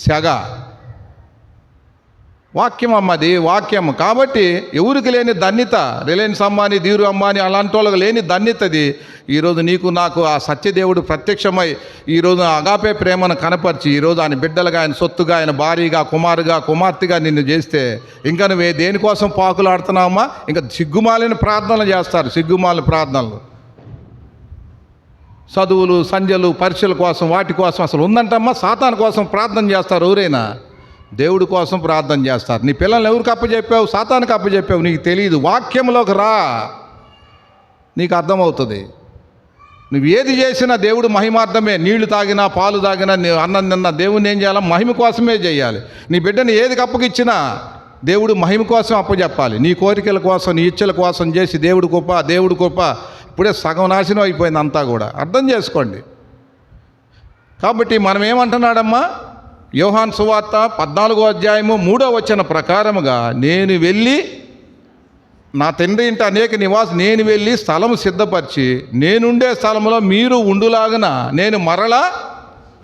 సెగ. వాక్యం అమ్మది, వాక్యం. కాబట్టి ఎవరికి లేని ధన్యత, రిలయన్స్ అంబానీ, ధీరు అంబానీ అలాంటి వాళ్ళకి లేని ధన్యతది ఈరోజు నీకు నాకు ఆ సత్యదేవుడు ప్రత్యక్షమై ఈరోజు అగాపే ప్రేమను కనపరిచి ఈరోజు ఆయన బిడ్డలుగా, ఆయన సొత్తుగా, ఆయన భార్యగా, కుమారుగా, కుమార్తెగా నిన్ను చేస్తే ఇంకా నువ్వే దేనికోసం పాకులాడుతున్నావమ్మా? ఇంకా సిగ్గుమాలిన ప్రార్థనలు చేస్తారు, సిగ్గుమాలిన ప్రార్థనలు. చదువులు, సంధ్యలు, పరీక్షల కోసం, వాటి కోసం అసలు ఉందంటమ్మా. సాతాను కోసం ప్రార్థన చేస్తారు ఎవరైనా? దేవుడి కోసం ప్రార్థన చేస్తారు. నీ పిల్లల్ని ఎవరికి అప్పచెప్పావు? సాతానికి అప్పచెప్పావు. నీకు తెలియదు. వాక్యంలోకి రా, నీకు అర్థమవుతుంది. నువ్వు ఏది చేసినా దేవుడు మహిమార్థమే. నీళ్లు తాగినా, పాలు తాగినా, అన్నం తిన్నా దేవుడిని ఏం చేయాలి? మహిమ కోసమే చేయాలి. నీ బిడ్డని ఏది అప్పగిచ్చినా దేవుడు మహిమ కోసం అప్పచెప్పాలి. నీ కోరికల కోసం, నీ ఇచ్చల కోసం చేసి దేవుడి గొప్ప, దేవుడి గొప్ప, ఇప్పుడే సగం నాశనం అయిపోయింది అంతా కూడా. అర్థం చేసుకోండి. కాబట్టి మనం ఏమంటున్నాడమ్మా? యోహాను సువార్త 14వ అధ్యాయము 3వ వచనం ప్రకారముగా, నేను వెళ్ళి నా తండ్రి ఇంట అనేక నేను వెళ్ళి స్థలము సిద్ధపరిచి నేనుండే స్థలంలో మీరు ఉండులాగన నేను మరలా.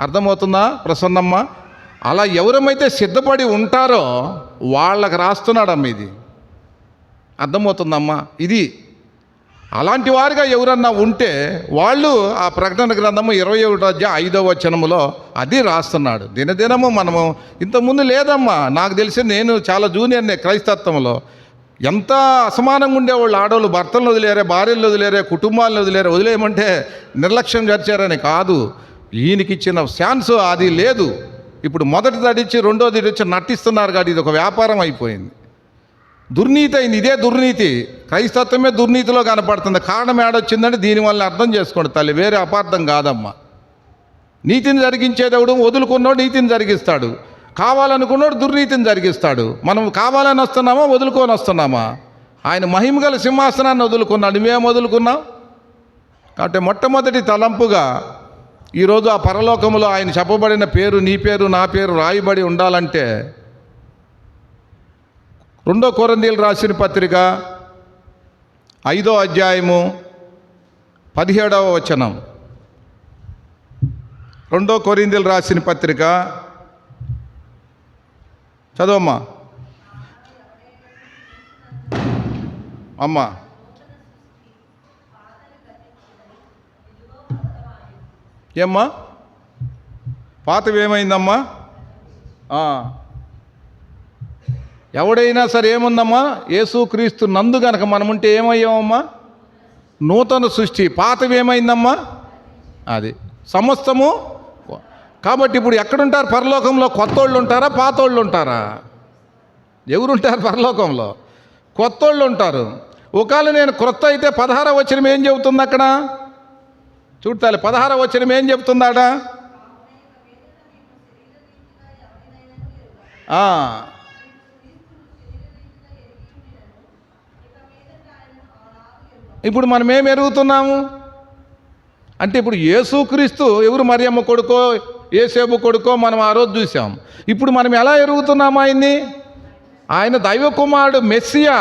అర్థమవుతుందా ప్రసన్నమ్మ? అలా ఎవరమైతే సిద్ధపడి ఉంటారో వాళ్ళకి రాస్తున్నాడమ్మ ఇది. అర్థమవుతుందమ్మా? ఇది అలాంటి వారిగా ఎవరన్నా ఉంటే వాళ్ళు ఆ ప్రకటన గ్రంథము 21వ అధ్యాయం 5వ వచనములో అది రాస్తున్నాడు. దినదినము మనము ఇంతకుముందు లేదమ్మా. నాకు తెలిసి నేను చాలా జూనియర్నే క్రైస్తత్వంలో. ఎంత అసమానంగా ఉండేవాళ్ళు. ఆడవాళ్ళు భర్తలను వదిలేరే, భార్యలు వదిలేరే, కుటుంబాలను వదిలేరే. వదిలేయమంటే నిర్లక్ష్యం జరిచారని కాదు, ఈయనకిచ్చిన ఛాన్స్ అది లేదు. ఇప్పుడు మొదటిది అడిచి రెండోది అడిచి నటిస్తున్నారు కాబట్టి ఇది ఒక వ్యాపారం అయిపోయింది. దుర్నీతి అయింది. ఇదే దుర్నీతి. క్రైస్తత్వమే దుర్నీతిలో కనపడుతుంది. కారణం ఏడొచ్చిందంటే దీనివల్ల అర్థం చేసుకోండి తల్లి, వేరే అపార్థం కాదమ్మా. నీతిని జరిగించేదేవుడు వదులుకున్నోడు నీతిని జరిగిస్తాడు, కావాలనుకున్నోడు దుర్నీతిని జరిగిస్తాడు. మనం కావాలని వస్తున్నామా, వదులుకొని వస్తున్నామా? ఆయన మహిమగల సింహాసనాన్ని వదులుకున్నాడు, నువ్వేం వదులుకున్నావు? కాబట్టి మొట్టమొదటి తలంపుగా ఈరోజు ఆ పరలోకములో ఆయన చెప్పబడిన పేరు, నీ పేరు, నా పేరు రాయబడి ఉండాలంటే 2 కొరింథీయులకు రాసిన పత్రిక 5వ అధ్యాయము 17వ వచనం. 2 కొరింథీయులకు రాసిన పత్రిక చదవమ్మా అమ్మా. ఏమ్మా పాతవేమైందమ్మా? ఎవడైనా సరే ఏముందమ్మా? యేసుక్రీస్తు నందు గనక మనముంటే ఏమయ్యామమ్మా? నూతన సృష్టి. పాతవేమైందమ్మా? అది సమస్తము. కాబట్టి ఇప్పుడు ఎక్కడుంటారు పరలోకంలో? కొత్తోళ్ళు ఉంటారా, పాతోళ్ళు ఉంటారా? ఎవరుంటారు పరలోకంలో? కొత్తోళ్ళు ఉంటారు. ఒకవేళ నేను క్రొత్త అయితే 16వ వచనం ఏం చెబుతుంది అక్కడ? చూడాలి. 16వ వచనం ఏం చెబుతుందాడ? ఇప్పుడు మనం ఏం ఎరుగుతున్నాము అంటే, ఇప్పుడు యేసుక్రీస్తు ఎవరు? మరియమ్మ కొడుకో, యేసేపు కొడుకో మనం ఆ రోజు చూసాం. ఇప్పుడు మనం ఎలా ఎరుగుతున్నాము ఆయన్ని? ఆయన దైవ కుమారుడు, మెస్సియా.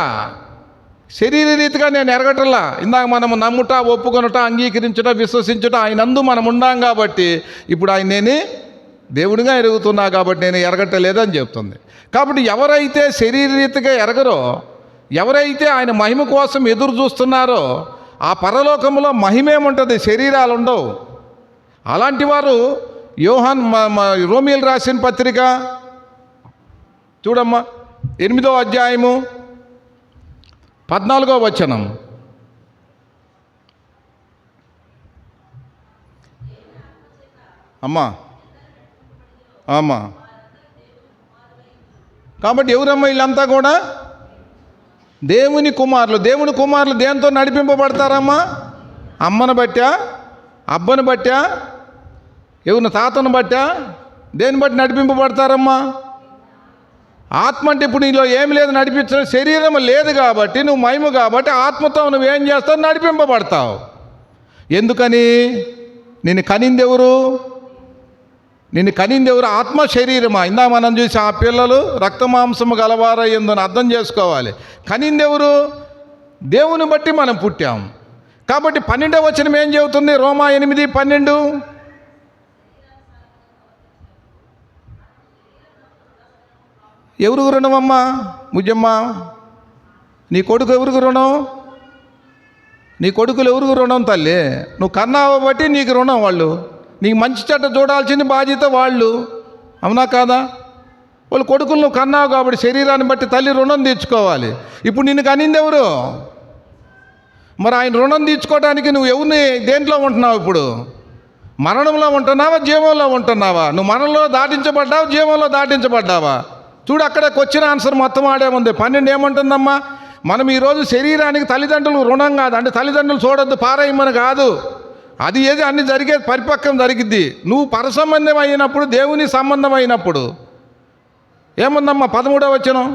శరీర రీతిగా నేను ఎరగటల్లా. ఇందాక మనము నమ్ముట, ఒప్పుకొనుట, అంగీకరించుట, విశ్వసించుట ఆయనందు మనం ఉన్నాం కాబట్టి ఇప్పుడు ఆయన నేను దేవుడిగా ఎరుగుతున్నా కాబట్టి నేను ఎరగట్టలేదని చెప్తుంది. కాబట్టి ఎవరైతే శరీర రీతిగా ఎరగరో, ఎవరైతే ఆయన మహిమ కోసం ఎదురు చూస్తున్నారో ఆ పరలోకంలో మహిమేముంటుంది, శరీరాలు ఉండవు. అలాంటి వారు రోమీయులకు రాసిన పత్రిక చూడమ్మా 8వ అధ్యాయము 14వ వచనం. అమ్మా అమ్మా కాబట్టి ఎవరమ్మా వీళ్ళంతా కూడా? దేవుని కుమారులు దేంతో నడిపింపబడతారమ్మా? అమ్మను బట్టా, అబ్బను బట్టా, ఎవరిని తాతను బట్టా, దేన్ని బట్టి నడిపింపబడతారమ్మా? ఆత్మ అంటే ఇప్పుడు నీలో ఏమి లేదు నడిపించడం, శరీరం లేదు కాబట్టి, నువ్వు మహిమ కాబట్టి ఆత్మతో నువ్వేం చేస్తావు? నడిపింపబడతావు. ఎందుకని? నిన్ను కనిందెవరు? ఆత్మ శరీరమా? ఇందా మనం చూసి ఆ పిల్లలు రక్తమాంసము గలవారయ్యిందని అర్థం చేసుకోవాలి. కనిందెవరు? దేవుని బట్టి మనం పుట్టాం కాబట్టి 12వ వచనం ఏం చెబుతుంది? రోమా 8:12. ఎవరికి రుణం అమ్మా? ముజ్జమ్మ, నీ కొడుకు ఎవరికి రుణం? నీ కొడుకులు ఎవరికి రుణం తల్లి? నువ్వు కన్నావు బట్టి నీకు రుణం వాళ్ళు. నీకు మంచి చెడ్డ చూడాల్సిన బాధ్యత వాళ్ళు, అవునా కాదా? వాళ్ళు కొడుకులు నువ్వు కన్నావు కాబట్టి శరీరాన్ని బట్టి తల్లి రుణం తీర్చుకోవాలి. ఇప్పుడు నిన్ను కనింది ఎవరు? మరి ఆయన రుణం తీర్చుకోవడానికి నువ్వు ఎవరిని దేంట్లో ఉంటున్నావు? ఇప్పుడు మరణంలో ఉంటున్నావా, జీవంలో ఉంటున్నావా? నువ్వు మరణంలో దాటించబడ్డావా, జీవంలో దాటించబడ్డావా? చూడు, అక్కడ వచ్చిన ఆన్సర్ మొత్తం ఆడే ఉంది. 12 ఏమంటుందమ్మా? మనం ఈరోజు శరీరానికి తల్లిదండ్రులు రుణం కాదు, అంటే తల్లిదండ్రులు చూడొద్దు పారేయమని కాదు. అది ఏది అన్ని జరిగేది పరిపక్వం జరిగిద్ది. నువ్వు పరసంబంధం అయినప్పుడు, దేవుని సంబంధం అయినప్పుడు ఏముందమ్మా? 13వ వచనం.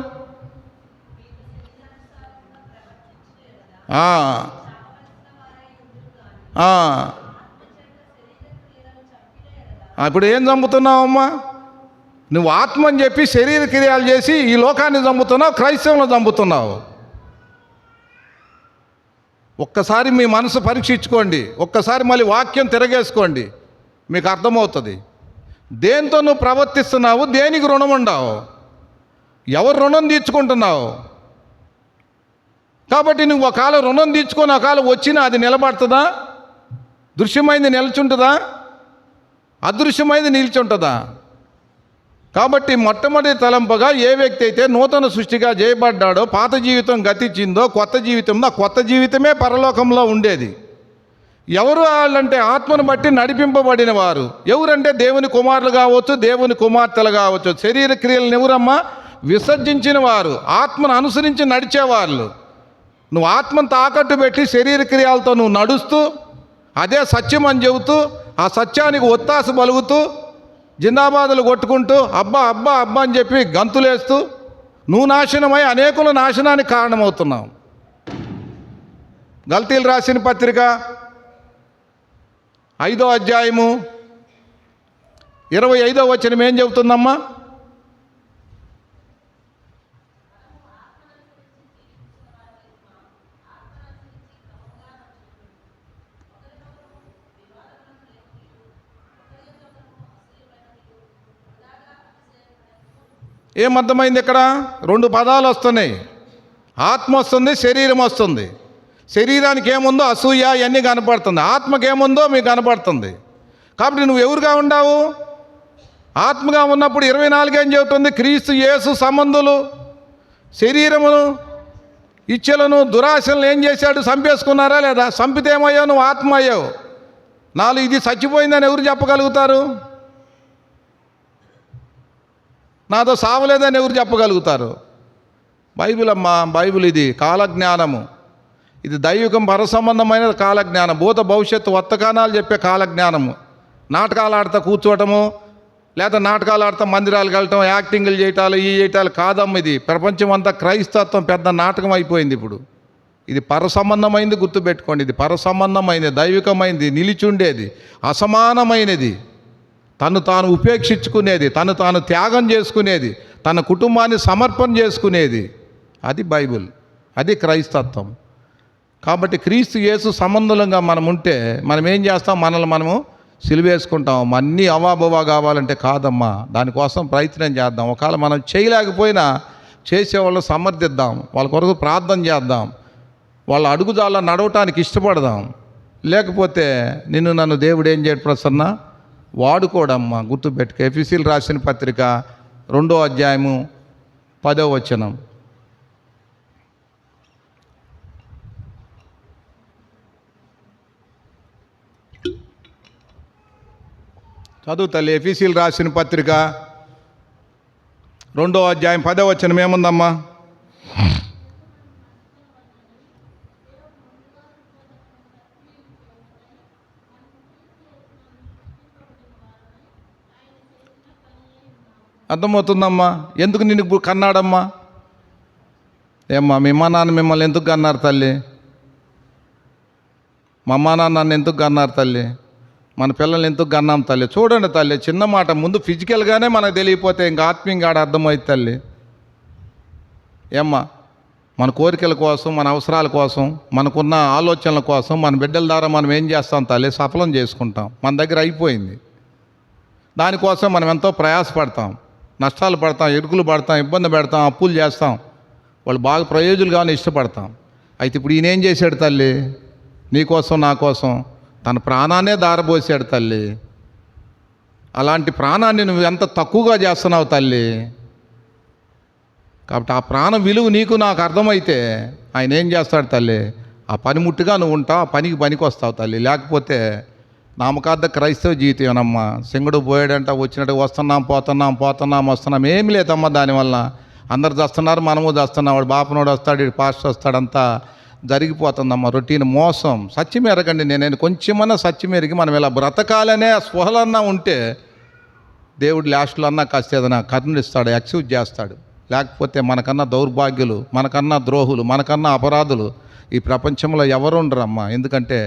ఇప్పుడు ఏం చంపుతున్నావమ్మా? నువ్వు ఆత్మ అని చెప్పి శరీర క్రియలు చేసి ఈ లోకాన్ని చంపుతున్నావు, క్రైస్తవంలో చంపుతున్నావు. ఒక్కసారి మీ మనసు పరీక్షించుకోండి, ఒక్కసారి మళ్ళీ వాక్యం తిరగేసుకోండి, మీకు అర్థమవుతుంది. దేంతో నువ్వు ప్రవర్తిస్తున్నావు, దేనికి రుణం ఉండవు, ఎవరు రుణం తీర్చుకుంటున్నావు. కాబట్టి నువ్వు ఒకవేళ రుణం తీర్చుకొని ఒకవేళ వచ్చినా అది నిలబడుతుందా? దృశ్యమైంది నిల్చుంటుందా? అదృశ్యమైంది నిల్చుంటుందా? కాబట్టి మొట్టమొదటి తలంపుగా ఏ వ్యక్తి అయితే నూతన సృష్టిగా చేయబడ్డాడో, పాత జీవితం గతించిందో, కొత్త జీవితంలో ఆ కొత్త జీవితమే పరలోకంలో ఉండేది. ఎవరు వాళ్ళంటే ఆత్మను బట్టి నడిపింపబడిన వారు. ఎవరంటే దేవుని కుమారులు కావచ్చు, దేవుని కుమార్తెలు కావచ్చు. శరీర క్రియలను ఎవరమ్మా? విసర్జించిన వారు, ఆత్మను అనుసరించి నడిచేవాళ్ళు. నువ్వు ఆత్మను తాకట్టు పెట్టి శరీర క్రియలతో నువ్వు నడుస్తూ అదే సత్యం అని చెబుతూ ఆ సత్యానికి ఒత్తాస పలుకుతూ జిందాబాదులు కొట్టుకుంటూ అబ్బా అబ్బా అబ్బా అని చెప్పి గంతులేస్తూ నువ్వు నాశనమై అనేకుల నాశనానికి కారణమవుతున్నావు. గల్తీలు రాసిన పత్రిక 5వ అధ్యాయము 25వ వచనం ఏం చెబుతుందమ్మా? ఏమర్థమైంది ఇక్కడ? 2 పదాలు వస్తున్నాయి. ఆత్మ వస్తుంది, శరీరం వస్తుంది. శరీరానికి ఏముందో అసూయ ఇవన్నీ కనపడుతుంది, ఆత్మకి ఏముందో మీకు కనపడుతుంది. కాబట్టి నువ్వు ఎవరుగా ఉన్నావు? ఆత్మగా ఉన్నప్పుడు 24 ఏం చెబుతుంది? క్రీస్తు యేసు సంబంధులు శరీరమును ఇచ్చలను దురాశలను ఏం చేశాడు? చంపేసుకున్నారా లేదా? చంపితే ఏమయ్యావు? నువ్వు ఆత్మ అయ్యావు. 4 ఇది చచ్చిపోయిందని ఎవరు చెప్పగలుగుతారు? నాతో సావలేదని ఎవరు చెప్పగలుగుతారు? బైబిల్ అమ్మా, బైబిల్ ఇది కాలజ్ఞానము. ఇది దైవికం పరసంబంధమైన కాలజ్ఞానం, భూత భవిష్యత్తు వర్తమానాలు చెప్పే కాలజ్ఞానము. నాటకాలు ఆడుతూ కూర్చోవటము, లేదా నాటకాలు ఆడుతూ మందిరాలకు వెళ్ళటం, యాక్టింగ్లు చేయటాలు, ఈ చేయటాలు కాదమ్మ. ఇది ప్రపంచం అంతా క్రైస్తత్వం పెద్ద నాటకం అయిపోయింది ఇప్పుడు. ఇది పరసంబంధమైంది, గుర్తుపెట్టుకోండి. ఇది పరసంబంధమైనది, దైవికమైనది, నిలిచుండేది, అసమానమైనది, తను తాను ఉపేక్షించుకునేది, తను తాను త్యాగం చేసుకునేది, తన కుటుంబాన్ని సమర్పణ చేసుకునేది. అది బైబిల్, అది క్రైస్తత్వం. కాబట్టి క్రీస్తు యేసు సంబంధంగా మనం ఉంటే మనం ఏం చేస్తాం? మనల్ని మనము సిలువేసుకుంటాం. అన్నీ అవాబవా కావాలంటే కాదమ్మా, దానికోసం ప్రయత్నం చేద్దాం. ఒకవేళ మనం చేయలేకపోయినా చేసేవాళ్ళు సమర్థిద్దాం, వాళ్ళ కొరకు ప్రార్థన చేద్దాం, వాళ్ళ అడుగుజాల నడవటానికి ఇష్టపడదాం. లేకపోతే నన్ను దేవుడు ఏం చేయడు ప్రసన్న? వాడుకోడమ్మా. గుర్తుపెట్టుకో. ఎఫెసీయులకు రాసిన పత్రిక 2వ అధ్యాయము 10వ వచనం. చదువు తల్లి. ఎఫెసీయులకు రాసిన పత్రిక 2వ అధ్యాయం 10వ వచనం ఏముందమ్మా? అర్థమవుతుందమ్మా? ఎందుకు నిన్ను కన్నాడమ్మా? ఏమ్మా మీ అమ్మ నాన్న మిమ్మల్ని ఎందుకు కన్నారు తల్లి? మా అమ్మ నాన్న నన్ను ఎందుకు కన్నారు తల్లి? మన పిల్లల్ని ఎందుకు కన్నాం తల్లి? చూడండి తల్లి, చిన్న మాట ముందు ఫిజికల్గానే మనకు తెలియపోతే ఇంకా ఆత్మీయంగా అర్థమవుతుంది తల్లి. ఏమ్మా, మన కోరికల కోసం, మన అవసరాల కోసం, మనకున్న ఆలోచనల కోసం మన బిడ్డల ద్వారా మనం ఏం చేస్తాం తల్లి? సఫలం చేసుకుంటాం. మన దగ్గర అయిపోయింది. దానికోసం మనం ఎంతో ప్రయాసపడతాం, నష్టాలు పడతాం, ఇరుకులు పడతాం, ఇబ్బంది పెడతాం, అప్పులు చేస్తాం. వాళ్ళు బాగా ప్రయోజకులుగానే ఇష్టపడతాం. అయితే ఇప్పుడు ఈయన ఏం చేశాడు తల్లి? నీకోసం నా కోసం తన ప్రాణాన్నే దారబోసాడు తల్లి. అలాంటి ప్రాణాన్ని నువ్వు ఎంత తక్కువగా చేస్తున్నావు తల్లి. కాబట్టి ఆ ప్రాణం విలువ నీకు నాకు అర్థమైతే ఆయన ఏం చేస్తాడు తల్లి? ఆ పనిముట్టుగా నువ్వు ఉంటావు, ఆ పనికి వస్తావు తల్లి. లేకపోతే నామకార్థ క్రైస్తవ జీవితమేనమ్మా. సింగుడు పోయాడంట, వచ్చినట్టు వస్తున్నాం వస్తున్నాం, ఏమి లేదమ్మా. దానివల్ల అందరు చేస్తున్నారు, మనము చేస్తున్నాం. వాడు బాపనోడు వస్తాడు, వాడు పాస్టర్ వస్తాడంతా జరిగిపోతుందమ్మా. రొటీన్ మోసం. సత్యం ఎరగండి. నేను కొంచెమన్నా సత్యం ఎరిగి మనం ఇలా బ్రతకాలనే స్పృహలన్నా ఉంటే దేవుడు లాస్ట్లో అన్నా కాస్త ఏదైనా కరుణిస్తాడు, యాక్సెప్ట్ చేస్తాడు. లేకపోతే మనకన్నా దౌర్భాగ్యులు, మనకన్నా ద్రోహులు, మనకన్నా అపరాధులు ఈ ప్రపంచంలో ఎవరు ఉండరమ్మా. ఎందుకంటే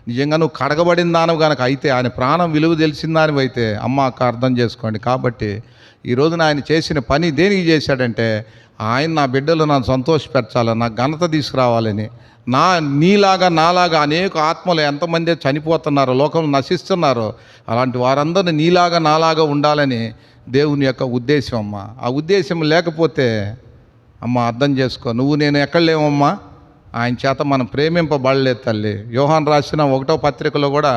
నిజంగా నువ్వు కడగబడిన దానివి కనుక అయితే, ఆయన ప్రాణం విలువ తెలిసిన దానివి అయితే అమ్మ అక్క అర్థం చేసుకోండి. కాబట్టి ఈరోజున ఆయన చేసిన పని దేనికి చేశాడంటే, ఆయన నా బిడ్డలు నన్ను సంతోషపెరచాలని, నాకు ఘనత తీసుకురావాలని, నీలాగా నాలాగా అనేక ఆత్మలు ఎంతమంది చనిపోతున్నారో, లోకంలో నశిస్తున్నారో అలాంటి వారందరినీ నీలాగా నాలాగా ఉండాలని దేవుని యొక్క ఉద్దేశం అమ్మ. ఆ ఉద్దేశం లేకపోతే అమ్మ అర్థం చేసుకో, నువ్వు నేను ఎక్కడ లేవమ్మా. ఆయన చేత మనం ప్రేమింపబడలేదు తల్లి. యోహాన్ రాసిన 1వ పత్రికలో కూడా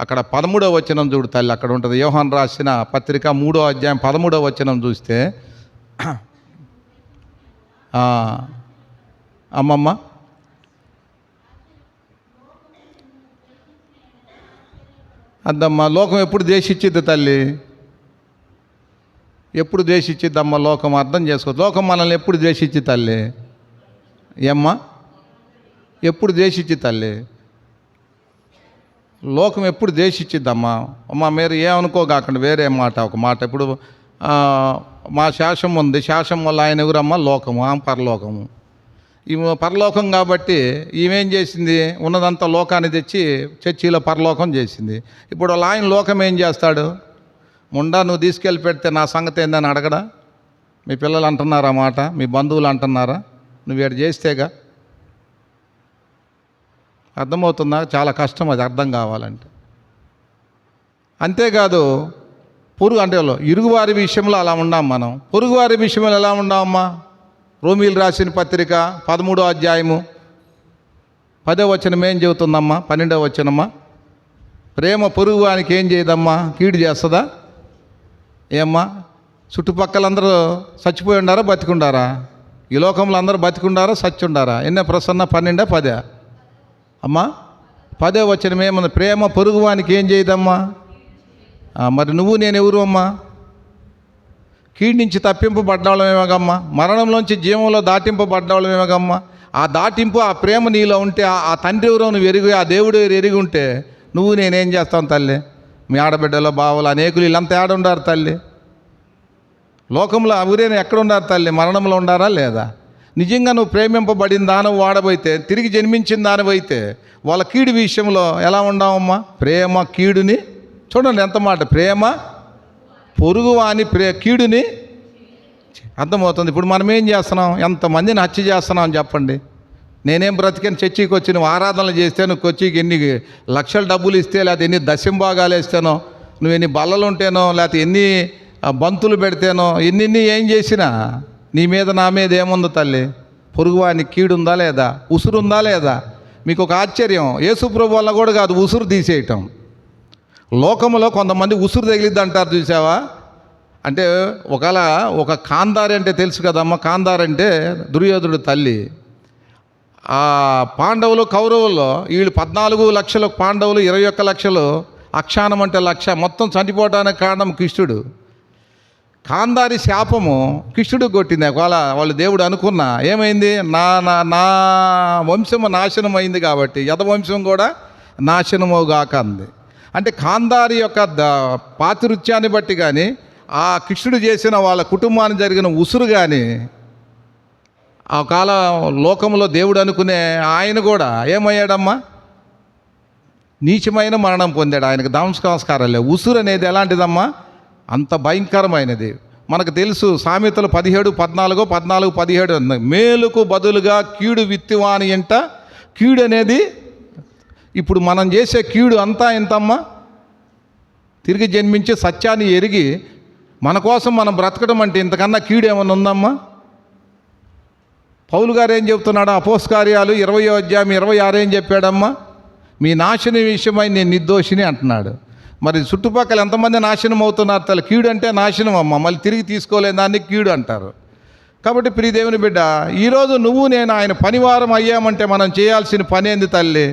అక్కడ 13వ వచనం చూడు తల్లి, అక్కడ ఉంటుంది. యోహాన్ రాసిన పత్రిక 3వ అధ్యాయం 13వ వచనం చూస్తే, అమ్మమ్మ అద్దమ్మా, లోకం ఎప్పుడు దేశిచ్చిద్ది తల్లి? ఎప్పుడు ద్వేషించిద్దమ్మా లోకం? అర్థం చేసుకో. లోకం మనల్ని ఎప్పుడు ద్వేషించి తల్లి? ఏమ్మా, ఎప్పుడు ద్వేషించి తల్లి? లోకం ఎప్పుడు ద్వేషించిద్దమ్మా? అమ్మ మీరు ఏమనుకోగాకండి, వేరే మాట ఒక మాట. ఇప్పుడు మా శాసం ఉంది, శాసం వల్ల ఆయన ఎవరమ్మా? లోకము, పరలోకము. ఈమె పరలోకం కాబట్టి ఈమెం చేసింది? ఉన్నదంతా లోకాన్ని తెచ్చి చర్చిలో పరలోకం చేసింది. ఇప్పుడు వాళ్ళ ఆయన లోకం ఏం చేస్తాడు? ముండా నువ్వు తీసుకెళ్ళి పెడితే నా సంగతి ఏందని అడగడా? మీ పిల్లలు అంటున్నారా మాట? మీ బంధువులు అంటున్నారా? నువ్వు ఏడు చేస్తేగా. అర్థమవుతుందా? చాలా కష్టం అది అర్థం కావాలంటే. అంతేకాదు అంటే ఇరుగువారి విషయంలో అలా ఉన్నాం మనం. పొరుగువారి విషయంలో ఎలా ఉన్నామమ్మా? రోమీలు రాసిన పత్రిక 13వ అధ్యాయము 10వ వచనం ఏం చెబుతుందమ్మా? 12వ వచనమ్మా, ప్రేమ పొరుగువానికి ఏం చేయదమ్మా? కీడు చేస్తుందా? ఏమ్మా, చుట్టుపక్కలందరూ చచ్చిపోయి ఉండారా బతికుండారా? ఈ లోకంలో అందరూ బతికుండారా చచ్చి ఉండారా? ఎన్న ప్రసన్న 12 10 అమ్మా 10వ వచనం ఏమన్నా? ప్రేమ పొరుగువానికి ఏం చేయదమ్మా? మరి నువ్వు నేను ఎవరు అమ్మా? కీడు నుంచి తప్పింపబడ్డాళ్ళమేమగమ్మా, మరణంలోంచి జీవంలో దాటింపబడ్డాళ్ళమేమగమ్మా. ఆ దాటింపు, ఆ ప్రేమ నీలో ఉంటే, ఆ తండ్రి ఎవరో నువ్వు ఎరిగి, ఆ దేవుడు ఎరిగి ఉంటే నువ్వు నేనేం చేస్తాను తల్లి? మీ ఆడబిడ్డలో బావలు అనేకులు వీళ్ళంతా ఏడ ఉండారు తల్లి? లోకంలో ఎవరైనా ఎక్కడ ఉండారు తల్లి? మరణంలో ఉండారా లేదా? నిజంగా నువ్వు ప్రేమింపబడిన దానవు వాడబైతే, తిరిగి జన్మించిన దానివైతే వాళ్ళ కీడు విషయంలో ఎలా ఉండావమ్మా? ప్రేమ కీడుని చూడండి ఎంత మాట, ప్రేమ పొరుగువాని కీడుని. అర్థమవుతుంది. ఇప్పుడు మనం ఏం చేస్తున్నాం? ఎంతమందిని హత్య చేస్తున్నాం అని చెప్పండి. నేనేం బ్రతికని చర్చికి వచ్చి నువ్వు ఆరాధనలు చేస్తే, నువ్వు కొచ్చికి ఎన్ని లక్షల డబ్బులు ఇస్తే, లేకపోతే ఎన్ని దశంభాగాలు వేస్తేనో, నువ్వు ఎన్ని బల్లలు ఉంటేనో, లేకపోతే ఎన్ని బంతులు పెడితేనో, ఎన్ని ఏం చేసినా నీ మీద నా మీద ఏముంది తల్లి? పొరుగువాని కీడుందా లేదా? ఉసురుందా లేదా? మీకు ఒక ఆశ్చర్యం, యేసుప్రభు వల్ల కూడా కాదు ఉసురు తీసేయటం. లోకంలో కొంతమంది ఉసురు తగిలిద్ది అంటారు, చూసావా? అంటే ఒక కాందారి అంటే తెలుసు కదమ్మా. కాందారి అంటే దుర్యోధనుడు తల్లి. ఆ పాండవులు కౌరవుల్లో వీళ్ళు 14 లక్షలు పాండవులు, 21 లక్షలు. అక్షానం అంటే 1,00,000 మొత్తం చనిపోవడానికి కారణం కృష్ణుడు. కాందారి శాపము కృష్ణుడు కొట్టింది. వాళ్ళు దేవుడు అనుకున్నా ఏమైంది? నా వంశము నాశనం అయింది కాబట్టి యదవంశం కూడా నాశనముగాక అంది. అంటే కాందారి యొక్క పాతిరుత్యాన్ని బట్టి కానీ, ఆ కృష్ణుడు చేసిన వాళ్ళ కుటుంబానికి జరిగిన ఉసురు కానీ ఆ కాల లోకంలో దేవుడు అనుకునే ఆయన కూడా ఏమయ్యాడమ్మా? నీచమైన మరణం పొందాడు. ఆయనకు సంస్కారాలు లేవు. ఉసురు అనేది ఎలాంటిదమ్మా? అంత భయంకరమైనది. మనకు తెలుసు సామెతలు 17:14-17 మేలుకు బదులుగా కీడు విత్తువాని ఎంట కీడు అనేది ఇప్పుడు మనం చేసే కీడు అంతా ఎంతమ్మా? తిరిగి జన్మించి సత్యాన్ని ఎరిగి మన కోసం మనం బ్రతకడం అంటే ఇంతకన్నా కీడు ఏమన్నా ఉందమ్మా? పౌలు గారు ఏం చెప్తున్నాడు? అపోస్తలకార్యాలు 20:26 ఏం చెప్పాడమ్మా? మీ నాశనం విషయమై నేను నిర్దోషిని అంటున్నాడు. మరి చుట్టుపక్కల ఎంతమంది నాశనం అవుతున్నారు? తల కీడు అంటే నాశనం అమ్మ, మళ్ళీ తిరిగి తీసుకోలేని దాన్ని కీడు అంటారు. కాబట్టి ప్రియ దేవుని బిడ్డ, ఈరోజు నువ్వు నేను ఆయన పనివారం అయ్యామంటే మనం చేయాల్సిన పని ఏంది తల్లి?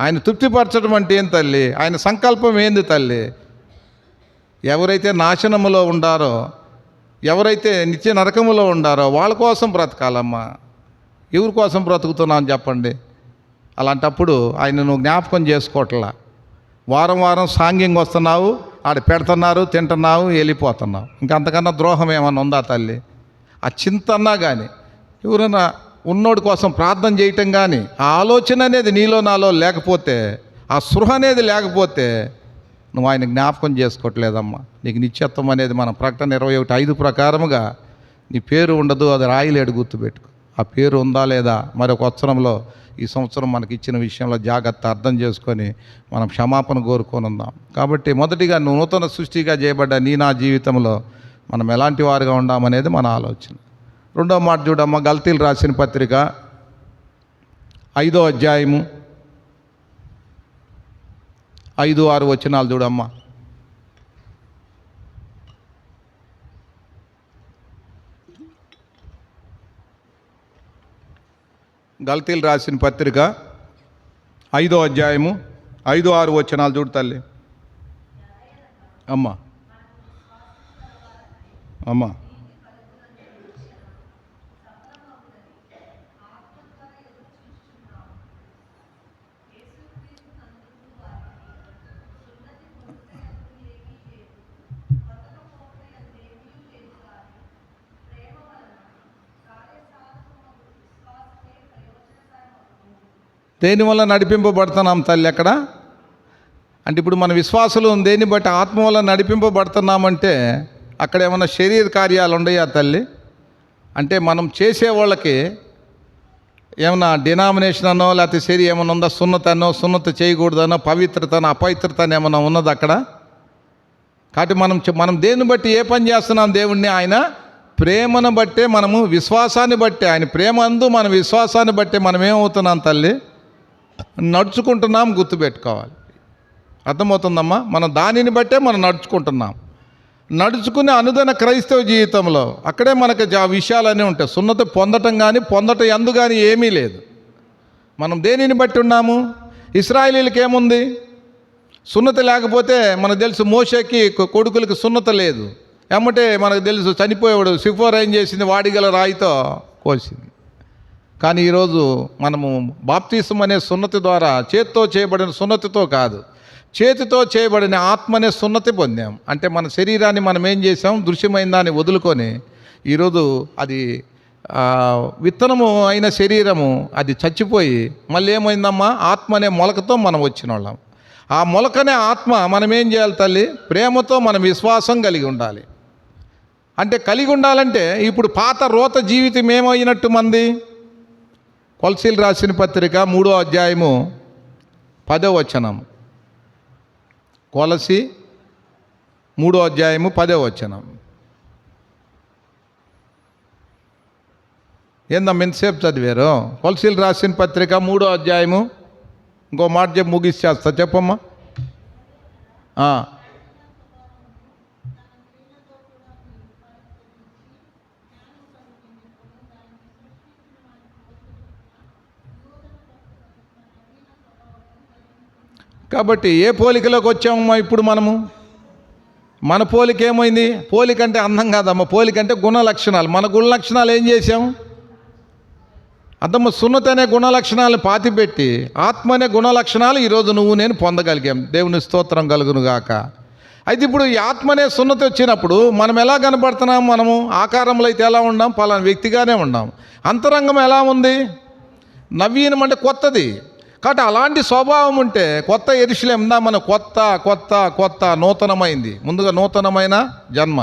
ఆయన తృప్తిపరచడం అంటే ఏం తల్లి? ఆయన సంకల్పం ఏంది తల్లి? ఎవరైతే నాశనములో ఉండారో, ఎవరైతే నిత్య నరకములో ఉండారో వాళ్ళ కోసం బ్రతకాలమ్మా. ఎవరి కోసం బ్రతుకుతున్నాను చెప్పండి? అలాంటప్పుడు ఆయన నువ్వు జ్ఞాపకం చేసుకోవట్లా. వారం వారం సాంగ్యంగా వస్తున్నావు, ఆడ పెడుతున్నారు, తింటున్నావు, వెళ్ళిపోతున్నావు. ఇంకంతకన్నా ద్రోహం ఏమన్నా ఉందా తల్లి? ఆ చింతన్నా కానీ ఎవరైనా ఉన్నోడి కోసం ప్రార్థన చేయటం కానీ ఆ ఆలోచన అనేది నీలో నాలో లేకపోతే, ఆ స్పృహ అనేది లేకపోతే నువ్వు ఆయన జ్ఞాపకం చేసుకోవట్లేదమ్మా. నీకు నిత్యత్వం అనేది మన ప్రకటన 21:5 ప్రకారముగా నీ పేరు ఉండదు, అది రాయిలేడు, గుర్తుపెట్టుకో. ఆ పేరు ఉందా లేదా మరొక వచనంలో ఈ సంవత్సరం మనకి ఇచ్చిన విషయంలో జాగ్రత్త అర్థం చేసుకొని మనం క్షమాపణ కోరుకొని ఉందాం. కాబట్టి మొదటిగా నూతన సృష్టిగా చేయబడ్డ నా జీవితంలో మనం ఎలాంటి వారుగా ఉండామనేది మన ఆలోచన. రెండో మాట చూడమ్మ, గల్తీలు రాసిన పత్రిక 5వ అధ్యాయము 5-6 వచనాలు చూడమ్మా. గల్తీలు రాసిన పత్రిక 5వ అధ్యాయము 5-6 వచనాలు చూడు తల్లి. అమ్మా అమ్మా దేనివల్ల నడిపింపబడుతున్నాం తల్లి అక్కడ అంటే? ఇప్పుడు మన విశ్వాసులు దేన్ని బట్టి? ఆత్మ వల్ల నడిపింపబడుతున్నామంటే అక్కడ ఏమైనా శరీర కార్యాలు ఉన్నాయా తల్లి? అంటే మనం చేసేవాళ్ళకి ఏమన్నా డినామినేషన్ అనో లేకపోతే ఏమైనా ఉందా? సున్నత చేయకూడదనో, పవిత్రతనో అపవిత్రతనో ఏమైనా ఉన్నది అక్కడ? కాబట్టి మనం దేన్ని బట్టి ఏ పని చేస్తున్నాం? దేవుణ్ణి ఆయన ప్రేమను బట్టే, మనము విశ్వాసాన్ని బట్టే, ఆయన ప్రేమ అందు మన విశ్వాసాన్ని బట్టే మనం ఏమవుతున్నాం తల్లి? నడుచుకుంటున్నాం. గుర్తుపెట్టుకోవాలి. అర్థమవుతుందమ్మా? మనం దానిని బట్టే మనం నడుచుకుంటున్నాం. నడుచుకునే అనుదిన క్రైస్తవ జీవితంలో అక్కడే మనకు ఆ విషయాలన్నీ ఉంటాయి. సున్నతి పొందటం కానీ పొందటం ఎందు కానీ ఏమీ లేదు. మనం దేనిని బట్టి ఉన్నాము? ఇశ్రాయేలీలకు ఏముంది? సున్నతి లేకపోతే మనకు తెలుసు మోషేకి కొడుకులకి సున్నత లేదు. ఏమంటే మనకు తెలుసు చనిపోయేవాడు సిఫోర్ ఏం చేసింది? వాడిగల రాయితో కోసింది. కానీ ఈరోజు మనము బాప్తిసం అనే సున్నతి ద్వారా, చేతితో చేయబడిన సున్నతితో కాదు, చేతితో చేయబడిన ఆత్మ అనే సున్నతి పొందాం. అంటే మన శరీరాన్ని మనం ఏం చేసాం? దృశ్యమైన దాన్ని వదులుకొని ఈరోజు అది విత్తనము అయిన శరీరము అది చచ్చిపోయి మళ్ళీ ఏమైందమ్మా? ఆత్మ అనే మొలకతో మనం వచ్చిన వాళ్ళం. ఆ మొలకనే ఆత్మ మనం ఏం చేయాలి తల్లి? ప్రేమతో మనం విశ్వాసం కలిగి ఉండాలి. అంటే కలిగి ఉండాలంటే ఇప్పుడు పాత రోత జీవితం ఏమైనట్టు మంది? కొలసీలు రాసిన పత్రిక 3వ అధ్యాయము 10వ వచనం. కొలసి 3వ అధ్యాయము 10వ వచనం. ఏందమ్మా ఎంతసేపు చదివారు? కొలసీలు రాసిన పత్రిక 3వ అధ్యాయము ఇంకో మాట చెప్పి ముగిస్తా, చెప్పమ్మా. కాబట్టి ఏ పోలికలోకి వచ్చామమ్మా ఇప్పుడు మనము? మన పోలిక ఏమైంది? పోలిక అంటే అందం కాదమ్మా, పోలిక అంటే గుణ లక్షణాలు. మన గుణ లక్షణాలు ఏం చేసాం? అదమ్మ సున్నతి అనే గుణ లక్షణాలను పాతిపెట్టి ఆత్మ అనే గుణ లక్షణాలు ఈరోజు నువ్వు నేను పొందగలిగాం. దేవుని స్తోత్రం కలుగును గాక. అయితే ఇప్పుడు ఈ ఆత్మనే సున్నతి వచ్చినప్పుడు మనం ఎలా కనపడుతున్నాం? మనము ఆకారంలో అయితే ఎలా ఉన్నాం? పలానా వ్యక్తిగానే ఉన్నాం. అంతరంగం ఎలా ఉంది? నవీనం అంటే కొత్తది. కాబట్టి అలాంటి స్వభావం ఉంటే కొత్త యెరూషలేము మన కొత్త కొత్త కొత్త నూతనమైంది. ముందుగా నూతనమైన జన్మ,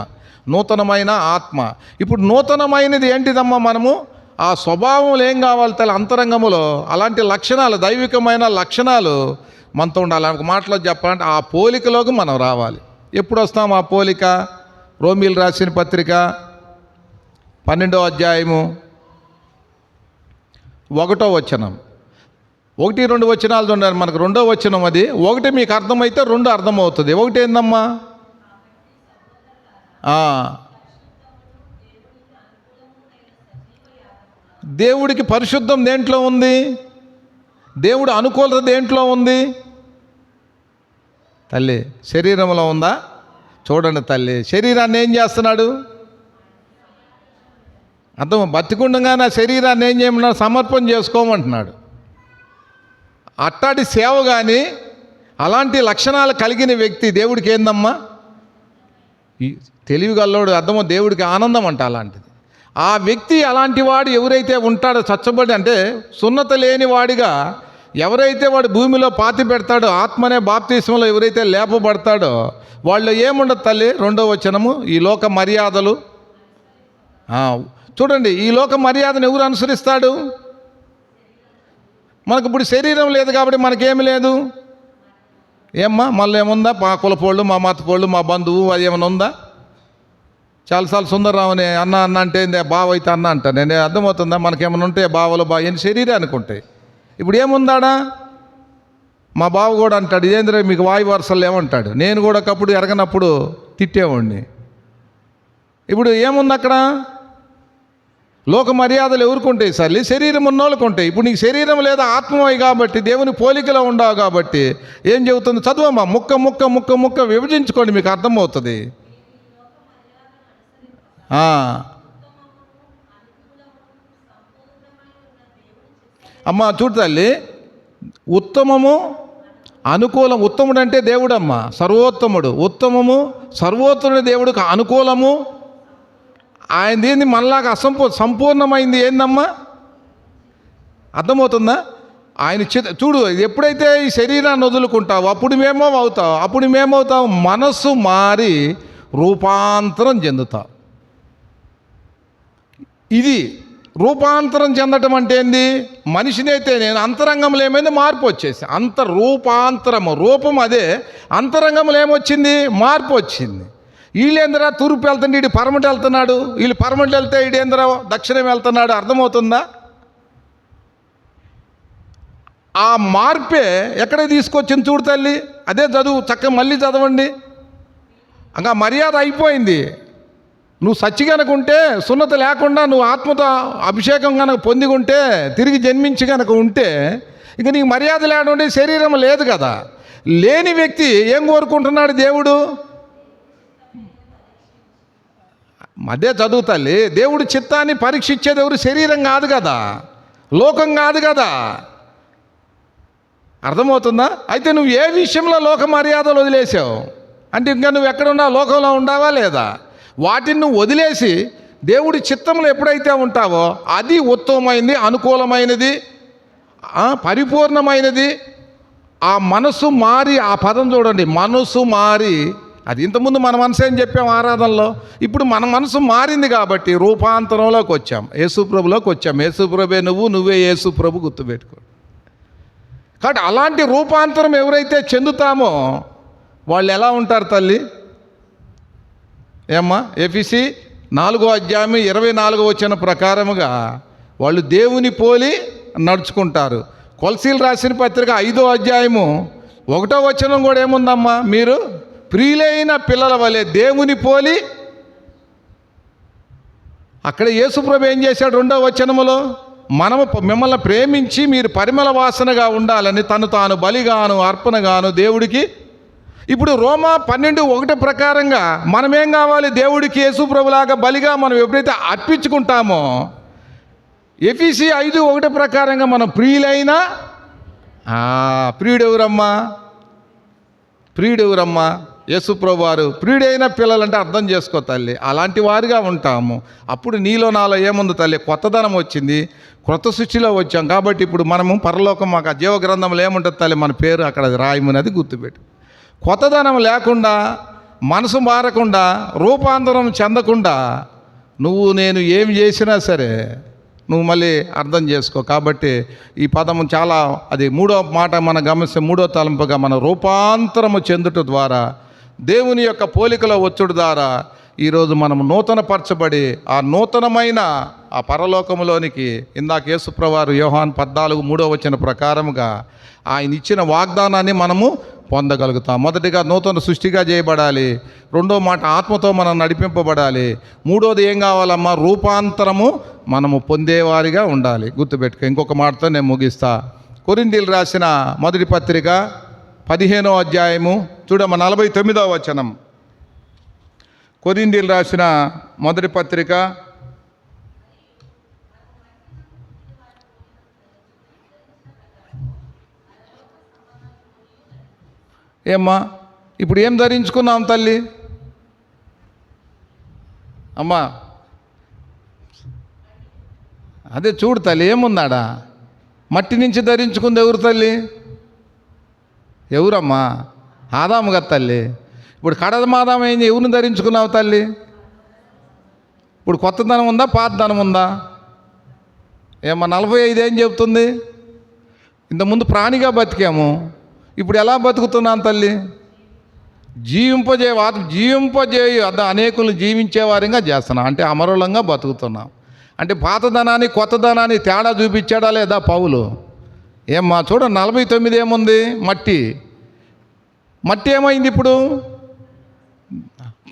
నూతనమైన ఆత్మ. ఇప్పుడు నూతనమైనది ఏంటిదమ్మా? మనము ఆ స్వభావంలో ఏం కావాలి? తల అంతరంగములో అలాంటి లక్షణాలు, దైవికమైన లక్షణాలు మనతో ఉండాలి. ఒక మాటలో చెప్పాలంటే ఆ పోలికలోకి మనం రావాలి. ఎప్పుడు వస్తాం ఆ పోలిక? రోమీలు రాసిన పత్రిక 12వ అధ్యాయము 1వ వచనం, 1-2 వచనాలు చూడండి. మనకు 2వ వచనం అది. 1 మీకు అర్థమైతే 2 అర్థమవుతుంది. 1 ఏందమ్మా? దేవుడికి పరిశుద్ధం దేంట్లో ఉంది? దేవుడు అనుకూలత దేంట్లో ఉంది? తల్లి శరీరంలో ఉందా? చూడండి తల్లి, శరీరాన్ని ఏం చేస్తున్నాడు? అర్థం, బతికుండగా నా శరీరాన్ని ఏం చేయమన్నాడు? సమర్పణ చేసుకోమంటున్నాడు. అట్టాటి సేవ కానీ అలాంటి లక్షణాలు కలిగిన వ్యక్తి దేవుడికి ఏందమ్మా? తెలివిగల్లోడు, అర్థమో దేవుడికి ఆనందం అంట అలాంటిది. ఆ వ్యక్తి అలాంటి వాడు ఎవరైతే ఉంటాడో, చచ్చబడి అంటే సున్నత లేని వాడిగా ఎవరైతే వాడు భూమిలో పాతి పెడతాడో, ఆత్మనే బాప్తిస్మంలో ఎవరైతే లేపబడతాడో వాళ్ళు ఏముండదు తల్లి? 2వ వచనము, ఈ లోక మర్యాదలు. చూడండి, ఈ లోక మర్యాదను ఎవరు అనుసరిస్తాడు? మనకు ఇప్పుడు శరీరం లేదు కాబట్టి మనకేమి లేదు. ఏమ్మా మళ్ళీ ఏముందా? మా కులపోళ్ళు, మా మతపోళ్ళు, మా బంధువు, అది ఏమైనా ఉందా? చాలాసార్లు సుందరరావుని అన్న అన్న అంటే బావ అయితే అన్న అంట. నేను అర్థమవుతుందా? మనకేమైనా ఉంటే బావలు ఎన్ని శరీరానికి ఉంటాయి. ఇప్పుడు ఏముందాడా? మా బావ కూడా అంటాడు, ఇదేంద్ర మీకు వాయు వరుసలు ఏమంటాడు. నేను కూడా ఒకప్పుడు ఎరగనప్పుడు తిట్టేవాడిని. ఇప్పుడు ఏముంది అక్కడ? లోక మర్యాదలు ఎవరికి ఉంటాయి సర్లే? శరీరం ఉన్నోళ్ళకి ఉంటాయి. ఇప్పుడు నీకు శరీరం లేదా, ఆత్మమై కాబట్టి దేవుని పోలికలో ఉండవు కాబట్టి ఏం చెబుతుంది? చదువమ్మా, ముక్క ముక్క ముక్క ముక్క విభజించుకోండి, మీకు అర్థమవుతుంది. అమ్మ చూడు తల్లి, ఉత్తమము అనుకూలం. ఉత్తముడు అంటే దేవుడమ్మా, సర్వోత్తముడు. ఉత్తమము సర్వోత్తముడు దేవుడికి అనుకూలము. ఆయన ఏంది మనలాగా సంపూర్ణమైంది ఏందమ్మా? అర్థమవుతుందా? ఆయన చూడు, ఎప్పుడైతే ఈ శరీరాన్ని వదులుకుంటావు అప్పుడు మేమవుతావు. అప్పుడు మేమవుతావు? మనస్సు మారి రూపాంతరం చెందుతావు. ఇది రూపాంతరం చెందటం అంటే ఏంది? మనిషినైతే నేను అంతరంగంలో ఏమైంది? మార్పు వచ్చేసి రూపాంతరము. రూపం అదే, అంతరంగంలో ఏమొచ్చింది? మార్పు వచ్చింది. వీళ్ళేంద్రా తూర్పు వెళ్తుంటే వీడు పరమటి వెళ్తున్నాడు, వీళ్ళు పరమటి వెళ్తే వీడేంద్రా దక్షిణం వెళ్తున్నాడు. అర్థమవుతుందా? ఆ మార్పే ఎక్కడ తీసుకొచ్చింది చూడు తల్లి. అదే చదువు, చక్కగా మళ్ళీ చదవండి. ఇంకా మర్యాద అయిపోయింది. నువ్వు సచ్చి కనుక ఉంటే, సున్నత లేకుండా నువ్వు ఆత్మతో అభిషేకం కనుక పొందికుంటే, తిరిగి జన్మించి కనుక ఉంటే, ఇక నీకు మర్యాద లేకుండా శరీరం లేదు కదా. లేని వ్యక్తి ఏం కోరుకుంటున్నాడు దేవుడు? అదే చదువు తల్లి. దేవుడు చిత్తాన్ని పరీక్షించేది ఎవరు? శరీరం కాదు కదా, లోకం కాదు కదా. అర్థమవుతుందా? అయితే నువ్వు ఏ విషయంలో లోక మర్యాదలు వదిలేసావు అంటే ఇంకా నువ్వు ఎక్కడున్నావు? లోకంలో ఉండావా లేదా? వాటిని నువ్వు వదిలేసి దేవుడి చిత్తంలో ఎప్పుడైతే ఉంటావో అది ఉత్తమమైనది, అనుకూలమైనది, పరిపూర్ణమైనది. ఆ మనసు మారి, ఆ పదం చూడండి, మనసు మారి. అది ఇంతకుముందు మన మనసు ఏం చెప్పాం ఆరాధనలో. ఇప్పుడు మన మనసు మారింది కాబట్టి రూపాంతరంలోకి వచ్చాం, యేసుప్రభులోకి వచ్చాం. యేసుప్రభే నువ్వు, నువ్వే యేసుప్రభు, గుర్తుపెట్టుకో. కాబట్టి అలాంటి రూపాంతరం ఎవరైతే చెందుతామో వాళ్ళు ఎలా ఉంటారు తల్లి? ఏమ్మా? ఎఫెసీ 4వ అధ్యాయం 24వ వచనం ప్రకారముగా వాళ్ళు దేవుని పోలి నడుచుకుంటారు. కొలసీలు రాసిన పత్రిక 5వ అధ్యాయము 1వ వచనం కూడా ఏముందమ్మా? మీరు ప్రియులైన పిల్లల వలె దేవుని పోలి. అక్కడ యేసుప్రభు ఏం చేశాడు? 2వ వచనములో మనము మిమ్మల్ని ప్రేమించి మీరు పరిమళ వాసనగా ఉండాలని తను తాను బలిగాను అర్పణగాను దేవుడికి. ఇప్పుడు రోమా 12:1 ప్రకారంగా మనమేం కావాలి? దేవుడికి యేసుప్రభులాగా బలిగా మనం ఎప్పుడైతే అర్పించుకుంటామో, ఎఫెసీ 5:1 ప్రకారంగా మనం ప్రియుడెవరమ్మా? ప్రియుడెవరమ్మా? యేసుప్రభు వారు ప్రియుడైన పిల్లలంటే అర్థం చేసుకో తల్లి, అలాంటి వారిగా ఉంటాము. అప్పుడు నీలో నాలో ఏముంది తల్లి? కొత్తదనం వచ్చింది, క్రొత్త సృష్టిలో వచ్చాం. కాబట్టి ఇప్పుడు మనము పరలోకం, మాకు జీవ గ్రంథంలో ఏముంటుంది తల్లి? మన పేరు అక్కడ రాయమనేది గుర్తుపెట్టు. కొత్తదనం లేకుండా, మనసు మారకుండా, రూపాంతరం చెందకుండా నువ్వు నేను ఏం చేసినా సరే నువ్వు మళ్ళీ అర్థం చేసుకో. కాబట్టి ఈ పదము చాలా, అది మూడో మాట మనం గమనిస్తే, మూడో తలంపుగా మన రూపాంతరము చెందుట ద్వారా, దేవుని యొక్క పోలికలో వచ్చుడు ద్వారా ఈరోజు మనం నూతనపరచబడి ఆ నూతనమైన ఆ పరలోకములోనికి, ఇందాక యేసుప్రభువారు యోహాను 14:3 ప్రకారముగా ఆయన ఇచ్చిన వాగ్దానాన్ని మనము పొందగలుగుతాం. మొదటిగా నూతన సృష్టిగా చేయబడాలి, రెండో మాట ఆత్మతో మనం నడిపింపబడాలి, మూడోది ఏం కావాలమ్మా? రూపాంతరము మనము పొందేవారిగా ఉండాలి. గుర్తుపెట్టుకో. ఇంకొక మాటతో నేను ముగిస్తా. కొరింథీయులకు రాసిన మొదటి పత్రిక 15వ అధ్యాయము చూడమ్మ 49వ వచనం. కొరింథీయులకు రాసిన మొదటి పత్రిక ఏమ్మా ఇప్పుడు ఏం ధరించుకున్నాం తల్లి? అమ్మా అదే చూడు తల్లి, ఏముందాడా? మట్టి నుంచి ధరించుకుంది ఎవరు తల్లి? ఎవరమ్మా? ఆదాము కదా తల్లి. ఇప్పుడు కడదమాదాం ఏంది? ఎవరిని ధరించుకున్నావు తల్లి? ఇప్పుడు కొత్తదనం ఉందా, పాతదనం ఉందా? ఏమ్మా 45 ఏం చెబుతుంది? ఇంతకుముందు ప్రాణిగా బతికాము, ఇప్పుడు ఎలా బతుకుతున్నాను తల్లి? జీవింపజేయు అద అనేకులు జీవించేవారిగా చేస్తున్నాం, అంటే అమరులంగా బతుకుతున్నాం. అంటే పాతదనాన్ని కొత్తదనాన్ని తేడా చూపించాడా లేదా పౌలు? ఏమ్మా చూడ 49 ఏముంది? మట్టి ఏమైంది? ఇప్పుడు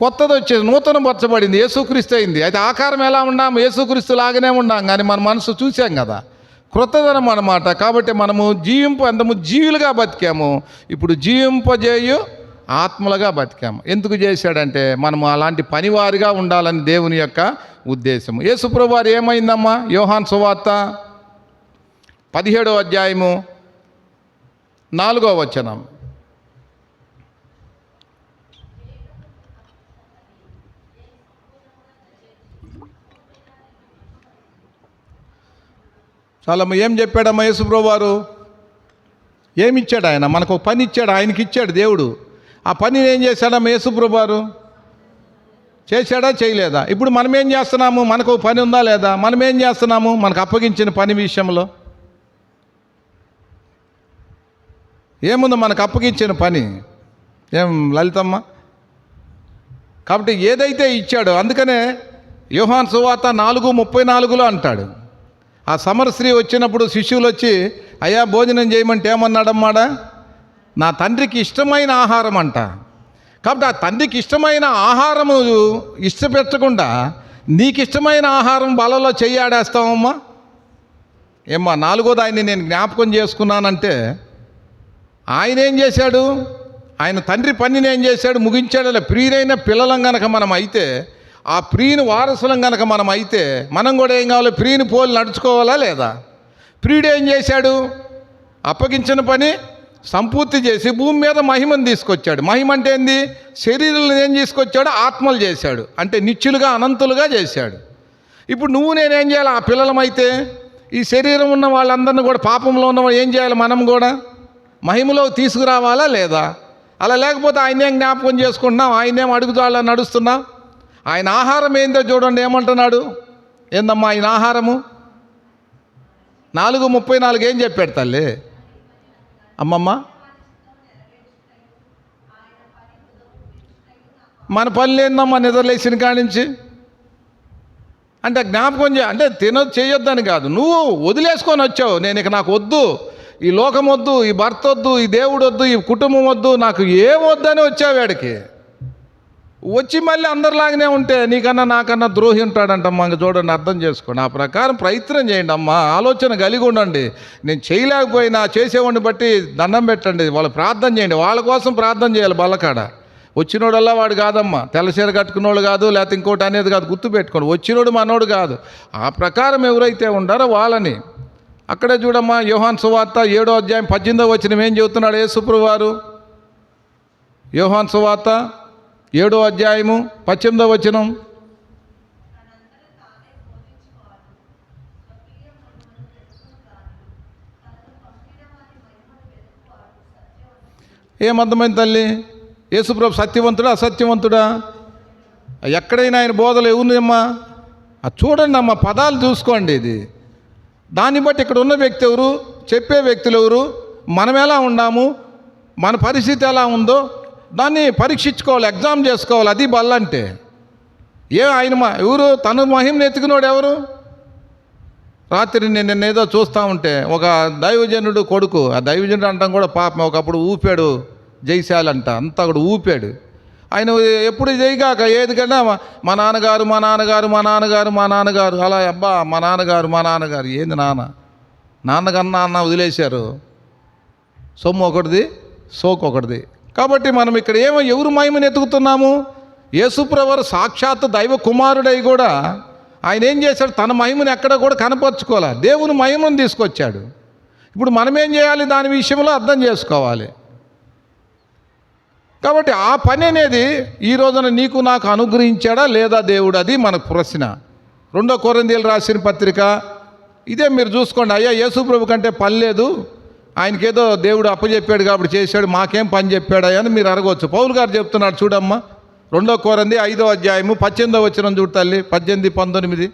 కొత్తది వచ్చేది, నూతన పరచబడింది, యేసుక్రీస్తు అయింది. అయితే ఆకారం ఎలా ఉన్నాము? యేసుక్రీస్తు లాగానే ఉన్నాం, కానీ మన మనసు చూసాం కదా, క్రొత్తదనం అన్నమాట. కాబట్టి మనము అంతము జీవులుగా బతికాము, ఇప్పుడు జీవింపజేయు ఆత్మలుగా బతికాము. ఎందుకు చేశాడంటే మనము అలాంటి పనివారిగా ఉండాలని దేవుని యొక్క ఉద్దేశము. యేసుప్రభు వారు ఏమైందమ్మా? యోహాను సువార్త 17వ అధ్యాయము 4వ వచనం. చాలా ఏం చెప్పాడమ్మా యేసుప్రభు వారు? ఏమిచ్చాడు ఆయన? మనకు ఒక పని ఇచ్చాడు, ఆయనకి ఇచ్చాడు దేవుడు. ఆ పనిని ఏం చేశాడమ్మా యేసుప్రభు వారు? చేశాడా, చేయలేదా? ఇప్పుడు మనం ఏం చేస్తున్నాము? మనకు ఒక పని ఉందా లేదా? మనం ఏం చేస్తున్నాము మనకు అప్పగించిన పని విషయంలో? ఏముందో మనకు అప్పగించిన పని? ఏం లలితమ్మ? కాబట్టి ఏదైతే ఇచ్చాడో, అందుకనే యోహాను సువార్త 4:34 అంటాడు, ఆ సమరస్త్రీ వచ్చినప్పుడు శిష్యులు వచ్చి అయ్యా భోజనం చేయమంటే ఏమన్నాడమ్మాడా? నా తండ్రికి ఇష్టమైన ఆహారం అంట. కాబట్టి ఆ తండ్రికి ఇష్టమైన ఆహారము ఇష్టపెట్టకుండా నీకు ఇష్టమైన ఆహారం బలలో చెయ్యాడేస్తావమ్మా? ఏమ్మా 4వది ఆయన్ని నేను జ్ఞాపకం చేసుకున్నానంటే, ఆయన ఏం చేశాడు? ఆయన తండ్రి పనిని ఏం చేశాడు? ముగించాడు. ప్రియులైన పిల్లలం గనక మనం అయితే, ఆ ప్రియుని వారసులం గనక మనం అయితే, మనం కూడా ఏం కావాలి? ప్రియుని పోలి నడుచుకోవాలా లేదా? ప్రియుడు ఏం చేశాడు? అప్పగించిన పని సంపూర్తి చేసి భూమి మీద మహిమను తీసుకొచ్చాడు. మహిమ అంటే ఏంది? శరీరాలను ఏం తీసుకొచ్చాడు? ఆత్మలు చేశాడు, అంటే నిత్యులుగా అనంతులుగా చేశాడు. ఇప్పుడు నువ్వు నేనేం చేయాలి? ఆ పిల్లలమైతే ఈ శరీరం ఉన్న వాళ్ళందరినీ కూడా, పాపంలో ఉన్న ఏం చేయాలి? మనం కూడా మహిమలో తీసుకురావాలా లేదా? అలా లేకపోతే ఆయనేం జ్ఞాపకం చేసుకుంటున్నాం, ఆయనేం అడుగుతాళ్ళ నడుస్తున్నాం. ఆయన ఆహారం ఏందో చూడండి, ఏమంటున్నాడు? ఏందమ్మా ఆయన ఆహారము? 4:34 ఏం చెప్పాడు తల్లి? అమ్మమ్మ మన పనులు ఏందమ్మా నిద్రలేసిన కాడి నుంచి? అంటే జ్ఞాపకం అంటే చేయొద్దని కాదు, నువ్వు వదిలేసుకొని వచ్చావు. నేను ఇక నాకు వద్దు, ఈ లోకం వద్దు, ఈ భర్త వద్దు, ఈ దేవుడు వద్దు, ఈ కుటుంబం వద్దు, నాకు ఏం వద్దని వచ్చావు వాడికి. వచ్చి మళ్ళీ అందరిలాగానే ఉంటే నీకన్నా నాకన్నా ద్రోహి ఉంటాడంటమ్మా. ఇంక చూడండి, అర్థం చేసుకోండి. ఆ ప్రకారం ప్రయత్నం చేయండి అమ్మా, ఆలోచన కలిగి ఉండండి. నేను చేయలేకపోయినా చేసేవాడిని బట్టి దండం పెట్టండి, వాళ్ళు ప్రార్థన చేయండి, వాళ్ళ కోసం ప్రార్థన చేయాలి. బల్లకాడ వచ్చినోడల్లా వాడు కాదమ్మా, తెల్లచీర కట్టుకున్నోడు కాదు, లేకపోతే ఇంకోటి అనేది కాదు. గుర్తుపెట్టుకోండి, వచ్చినోడు మనోడు కాదు. ఆ ప్రకారం ఎవరైతే ఉండారో వాళ్ళని. అక్కడే చూడమ్మా యోహాను సువార్త 7వ అధ్యాయం 18వ వచనం ఏం చెబుతున్నాడు యేసుప్రభు వారు? యోహాను సువార్త 7వ అధ్యాయము 18వ వచనం. ఏమర్థమైంది తల్లి? యేసుప్రభు సత్యవంతుడా అసత్యవంతుడా? ఎక్కడైనా ఆయన బోధలు ఎవరినమ్మా అది చూడండి అమ్మ, పదాలు చూసుకోండి. ఇది దాన్ని బట్టి ఇక్కడ ఉన్న వ్యక్తి ఎవరు, చెప్పే వ్యక్తులు ఎవరు, మనం ఎలా ఉన్నాము, మన పరిస్థితి ఎలా ఉందో దాన్ని పరీక్షించుకోవాలి, ఎగ్జామ్ చేసుకోవాలి. అది బల్లంటే ఆయన ఎవరు? తను మహిమను ఎత్తుకున్నాడు ఎవరు? రాత్రి నేను ఏదో చూస్తూ ఉంటే ఒక దైవజనుడు కొడుకు, ఆ దైవజనుడు అంటాం కూడా పాపం, ఒకప్పుడు ఊపాడు జైశాలంట, అంతా కూడా ఊపాడు. ఆయన ఎప్పుడు చేయగాక ఏదికన్నా మా నాన్నగారు మా నాన్నగారు మా నాన్నగారు మా నాన్నగారు అలా. అబ్బా మా నాన్నగారు మా నాన్నగారు ఏంది నాన్నకన్నా అన్న వదిలేశారు. సొమ్ము ఒకటిది, సోకు ఒకటిది. కాబట్టి మనం ఇక్కడ ఎవరు మహిమని ఎత్తుకుతున్నాము? యేసుప్రభు సాక్షాత్ దైవ కుమారుడై కూడా ఆయన ఏం చేశాడు? తన మహిమని ఎక్కడ కూడా కనపరుచుకోవాలి, దేవుని మహిమను తీసుకొచ్చాడు. ఇప్పుడు మనం ఏం చేయాలి? దాని విషయంలో అర్థం చేసుకోవాలి. కాబట్టి ఆ పని అనేది ఈ రోజున నీకు నాకు అనుగ్రహించాడా లేదా దేవుడు? అది మనకు ప్రశ్న. 2 కొరింథీయులకు రాసిన పత్రిక ఇదే మీరు చూసుకోండి. అయ్యా యేసుప్రభు కంటే పని లేదు, ఆయనకేదో దేవుడు అప్పచెప్పాడు కాబట్టి చేశాడు, మాకేం పని చెప్పాడా అని మీరు అడగవచ్చు. పౌలు గారు చెప్తున్నాడు చూడమ్మా, 2 కొరింథీ 5వ అధ్యాయము 18వ వచనం చూడు తల్లి, 18, 19.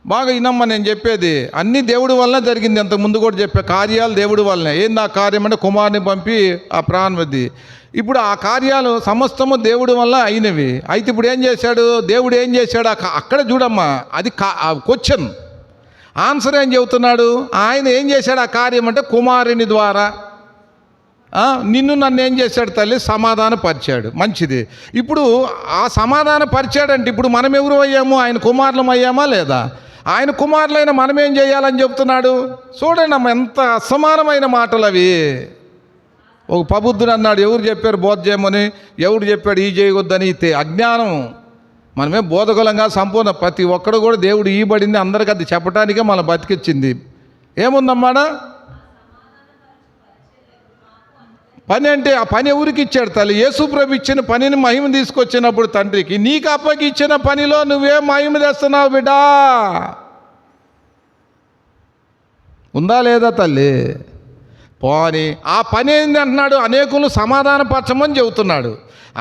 బాగా వినమ్మా నేను చెప్పేది. అన్నీ దేవుడి వలన జరిగింది. అంతకు ముందు కూడా చెప్పే కార్యాలు దేవుడి వల్లనే. ఏంది ఆ కార్యం అంటే కుమారుని పంపి ఆ ప్రాణవది. ఇప్పుడు ఆ కార్యాలు సమస్తము దేవుడి వల్ల అయినవి. అయితే ఇప్పుడు ఏం చేశాడు దేవుడు? ఏం చేశాడు అక్కడ చూడమ్మా, అది క్వశ్చన్. ఆన్సర్ ఏం చెబుతున్నాడు? ఆయన ఏం చేశాడు ఆ కార్యం అంటే కుమారుని ద్వారా నిన్ను నన్ను ఏం చేశాడు తల్లి? సమాధానపరిచాడు. మంచిది. ఇప్పుడు ఆ సమాధానపరిచాడంటే ఇప్పుడు మనం ఎవరు అయ్యాము? ఆయన కుమారులం అయ్యామా లేదా? ఆయన కుమారులైన మనం ఏం చేయాలని చెప్తున్నాడు? చూడండి అమ్మ, ఎంత అసమానమైన మాటలు అవి. ఒక ప్రబుద్ధుడు అన్నాడు, ఎవరు చెప్పారు బోధ చేయమని, ఎవరు చెప్పాడు ఈ చేయవద్దని? అజ్ఞానం. మనమే బోధకులంగా సంపూర్ణ ప్రతి ఒక్కడు కూడా దేవుడు ఈబడింది అందరికీ, అది చెప్పడానికే మనం బతికిచ్చింది. ఏముందమ్మాడా పని అంటే? ఆ పని ఎవరికి ఇచ్చాడు తల్లి? యేసుప్రభు ఇచ్చిన పనిని మహిమ తీసుకొచ్చినప్పుడు తండ్రికి, నీకు అప్పకి ఇచ్చిన పనిలో నువ్వేం మహిమ తెస్తున్నావు బిడ్డా? ఉందా లేదా తల్లి? పోని ఆ పని ఏంది అంటున్నాడు? అనేకులు సమాధానపరచమని చెబుతున్నాడు.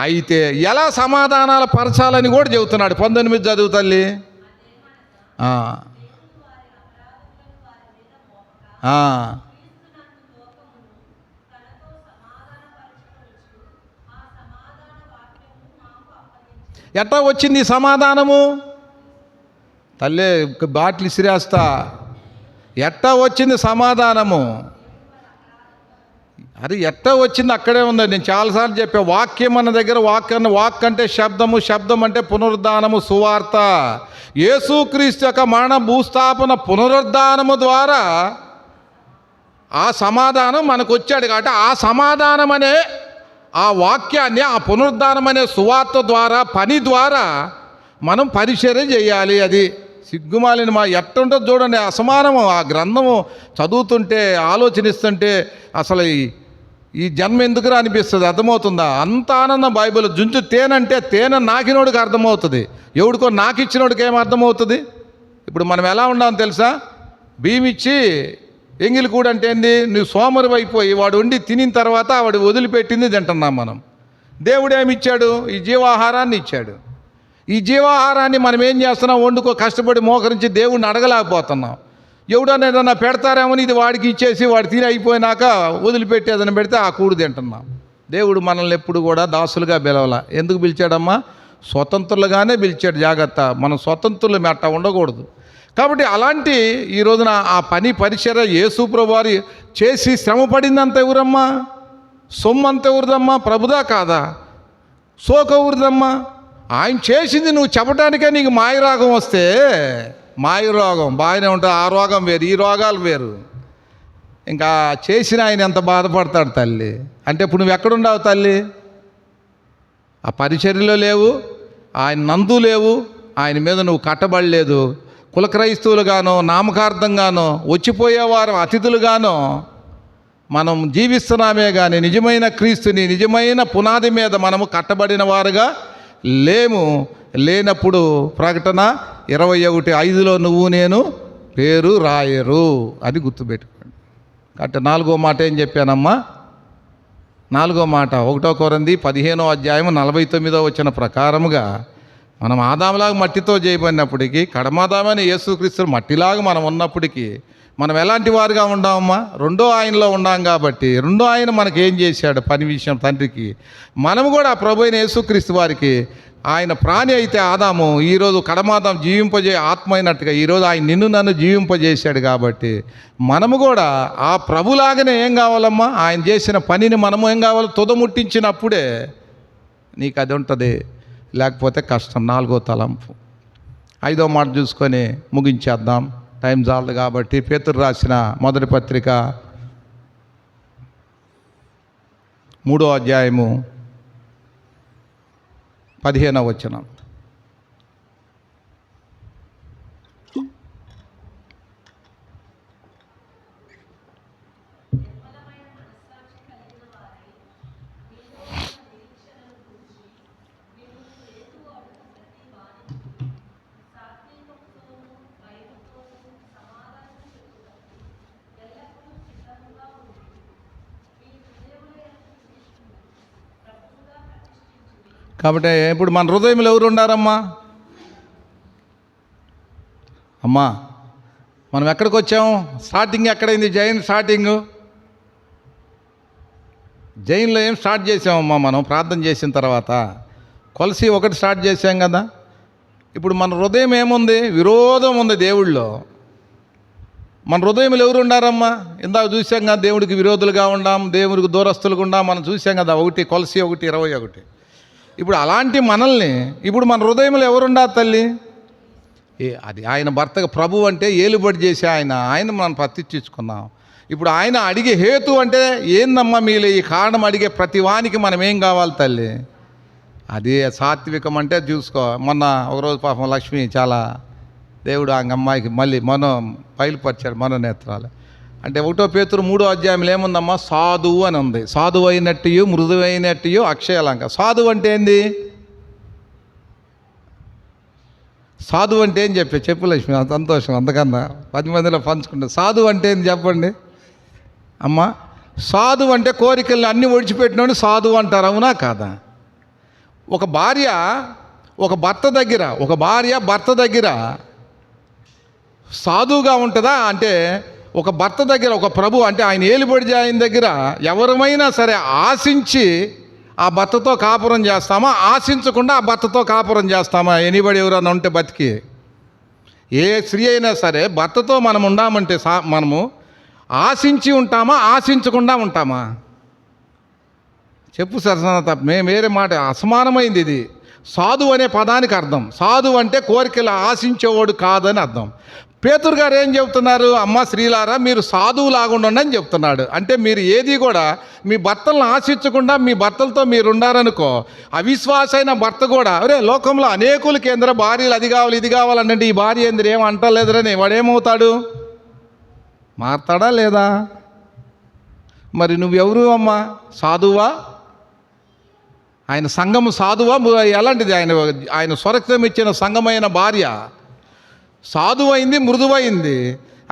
అయితే ఎలా సమాధానాలు పరచాలని కూడా చెబుతున్నాడు. 19 చదువు తల్లి. ఎట్లా వచ్చింది సమాధానము తల్లి? బాటిల్ ఇసిరేస్తా. ఎట్టా వచ్చింది సమాధానము? అది ఎట్టా వచ్చింది అక్కడే ఉంది. నేను చాలాసార్లు చెప్పా, వాక్యం అన్న దగ్గర వాక్ అంటే శబ్దము, శబ్దం అంటే పునరుద్ధానము, సువార్త. యేసుక్రీస్తు యొక్క మరణ భూస్థాపన పునరుద్ధానము ద్వారా ఆ సమాధానం మనకు వచ్చాడు. కాబట్టి ఆ సమాధానం అనే ఆ వాక్యాన్ని, ఆ పునరుద్ధానం అనే సువార్త ద్వారా, పని ద్వారా మనం పరిచర్య చేయాలి. అది సిగ్గుమాలిన ఎట్టుంటుందో చూడండి అసమానము. ఆ గ్రంథము చదువుతుంటే, ఆలోచనిస్తుంటే అసలు ఈ జన్మ ఎందుకురా అనిపిస్తుంది. అర్థమవుతుందా? అంత ఆనందం. బైబిల్ జుంచు తేనంటే తేనె నాకినోడికి అర్థమవుతుంది, ఎవడికో నాకిచ్చినోడికి ఏం అర్థమవుతుంది? ఇప్పుడు మనం ఎలా ఉన్నామో తెలుసా? బియ్యం ఇచ్చి ఎంగిలి కూడా అంటే ఏంది? నువ్వు సోమరు అయిపోయి వాడు వండి తినిన తర్వాత వాడు వదిలిపెట్టింది తింటున్నాం మనం. దేవుడు ఏమి ఇచ్చాడు? ఈ జీవాహారాన్ని ఇచ్చాడు. ఈ జీవాహారాన్ని మనం ఏం చేస్తున్నాం? వండుకో కష్టపడి మోకరించి దేవుడిని అడగలేకపోతున్నాం. ఎవడన్నా ఏదన్నా పెడతారేమని ఇది వాడికి ఇచ్చేసి వాడు తిని అయిపోయినాక వదిలిపెట్టి ఏదైనా పెడితే ఆ కూడు తింటున్నాం. దేవుడు మనల్ని ఎప్పుడు కూడా దాసులుగా పిలవాల. ఎందుకు పిలిచాడమ్మా? స్వతంత్రులుగానే పిలిచాడు. జాగ్రత్త, మనం స్వతంత్రులు అట్ట ఉండకూడదు. కాబట్టి అలాంటి ఈ రోజున ఆ పని పరిచర్య యేసుప్రభు వారు చేసి శ్రమపడిందంత ఎవరమ్మా? సొమ్ము అంత ఎవరిదమ్మా? ప్రభుదా కాదా? సోక ఎవరిదమ్మా? ఆయన చేసింది నువ్వు చెప్పడానికే నీకు మాయరోగం వస్తే, మాయరోగం బాగానే ఉంటుంది, ఆ రోగం వేరు, ఈ రోగాలు వేరు. ఇంకా చేసిన ఆయన ఎంత బాధపడతాడు తల్లి. అంటే ఇప్పుడు నువ్వు ఎక్కడున్నావు తల్లి? ఆ పరిచర్యలో లేవు, ఆయన నందు లేవు, ఆయన మీద నువ్వు కట్టబడలేదు. కుల క్రైస్తవులుగానో నామకార్థంగానో వచ్చిపోయేవారు అతిథులుగానో మనం జీవిస్తున్నామే కానీ నిజమైన క్రీస్తుని నిజమైన పునాది మీద మనము కట్టబడిన వారుగా లేనప్పుడు ప్రకటన 21:5లో నువ్వు నేను పేరు రాయరు అని గుర్తుపెట్టుకోండి. కాబట్టి 4వ మాట ఏం చెప్పానమ్మా? 4వ మాట 1 కొరింథీ 15:49 ప్రకారముగా మనం ఆదాములాగా మట్టితో చేయబడినప్పటికీ కడమాదామని యేసుక్రీస్తు మట్టిలాగా మనం ఉన్నప్పటికీ మనం ఎలాంటి వారుగా ఉండామమ్మా? రెండో ఆయనలో ఉన్నాం కాబట్టి రెండో ఆయన మనకి ఏం చేశాడు పని విషయం తండ్రికి, మనము కూడా ప్రభు అయిన యేసుక్రీస్తు వారికి ఆయన ప్రాణి అయితే ఆదాము ఈరోజు కడమాదాం జీవింపజే ఆత్మ అయినట్టుగా ఈరోజు ఆయన నిన్ను నన్ను జీవింపజేశాడు. కాబట్టి మనము కూడా ఆ ప్రభులాగానే ఏం కావాలమ్మా? ఆయన చేసిన పనిని మనము ఏం కావాలి? తుదముట్టించినప్పుడే నీకు అది ఉంటుంది, లేకపోతే కష్టం. 4వ తలంపు. 5వ మాట చూసుకొని ముగించేద్దాం, టైం చాలదు కాబట్టి. పేతురు రాసిన మొదటి పత్రిక 3వ అధ్యాయము 15వ వచనం. కాబట్టి ఇప్పుడు మన హృదయంలో ఎవరు ఉండారమ్మా? అమ్మా మనం ఎక్కడికి వచ్చాము? స్టార్టింగ్ ఎక్కడైంది? జైన్లో ఏం స్టార్ట్ చేసామమ్మా? మనం ప్రార్థన చేసిన తర్వాత కొలసి 1 స్టార్ట్ చేసాం కదా. ఇప్పుడు మన హృదయం ఏముంది? విరోధం ఉంది దేవుళ్ళో. మన హృదయంలో ఎవరు ఉండారమ్మా? ఇందాక చూసాం కదా, దేవుడికి విరోధులుగా ఉండాం, దేవుడికి దూరస్తులుగా ఉండాం. మనం చూసాం కదా, కొలసి 1:21. ఇప్పుడు అలాంటి మనల్ని ఇప్పుడు మన హృదయంలో ఎవరుండారు తల్లి? అది ఆయన భర్తగా ప్రభు అంటే ఏలుబడి చేసే ఆయన మనం ప్రతిష్ఠించుకున్నాం. ఇప్పుడు ఆయన అడిగే హేతు అంటే ఏందమ్మా? మీలో ఈ కారణం అడిగే ప్రతి వానికి మనం ఏం కావాలి తల్లి? అది సాత్వికం అంటే చూసుకో. మొన్న ఒకరోజు పాపం లక్ష్మి చాలా దేవుడు ఆ అమ్మాయికి మళ్ళీ బయలుపరిచాడు మనోనేత్రాలు. అంటే 1 పేతురు 3వ అధ్యాయంలో ఏముందమ్మా? సాధువు అని ఉంది. సాధువు అయినట్టు మృదువైనట్టు అక్షయలంక. సాధువు అంటే ఏంది? సాధువు అంటే ఏం చెప్పు లక్ష్మి, సంతోషం. అంతకన్నా 10 మందిలో పంచుకుంటే సాధువు అంటే ఏంది చెప్పండి అమ్మా? సాధువు అంటే కోరికలను అన్నీ ఒడిచిపెట్టినోని సాధువు అంటారు, అవునా కాదా? ఒక భార్య భర్త దగ్గర సాధువుగా ఉంటుందా? అంటే ఒక భర్త దగ్గర ఒక ప్రభు అంటే ఆయన ఏలుబడి ఆయన దగ్గర ఎవరమైనా సరే ఆశించి ఆ భర్తతో కాపురం చేస్తామా? ఆశించకుండా ఆ భర్తతో కాపురం చేస్తామా? ఎనీబడి ఎవరైనా ఉంటే బతికి ఏ స్త్రీ అయినా సరే భర్తతో మనం ఉండామంటే మనము ఆశించి ఉంటామా? ఆశించకుండా ఉంటామా? చెప్పు సరసన. మేము వేరే మాట అసమానమైంది ఇది. సాధువు అనే పదానికి అర్థం, సాధువు అంటే కోరికలు ఆశించేవాడు కాదని అర్థం. పేతురు గారు ఏం చెబుతున్నారు? అమ్మ స్త్రీలారా మీరు సాధువులాగా ఉండండి అని చెప్తున్నాడు. అంటే మీరు ఏది కూడా మీ భర్తలను ఆశించకుండా మీ భర్తలతో మీరు ఉండారనుకో, అవిశ్వాసైన భర్త కూడా లోకంలో అనేకుల కేంద్ర భార్యలు అది కావాలి ఇది కావాలంటే ఈ భార్య ఏంది ఏం అంటలేదురని వాడేమవుతాడు? మారతాడా లేదా? మరి నువ్వెవరు అమ్మా? సాధువా? ఆయన సంఘము సాధువా? ఎలాంటిది? ఆయన స్వరక్తం ఇచ్చిన సంఘమైన భార్య సాధువైంది, మృదువైంది.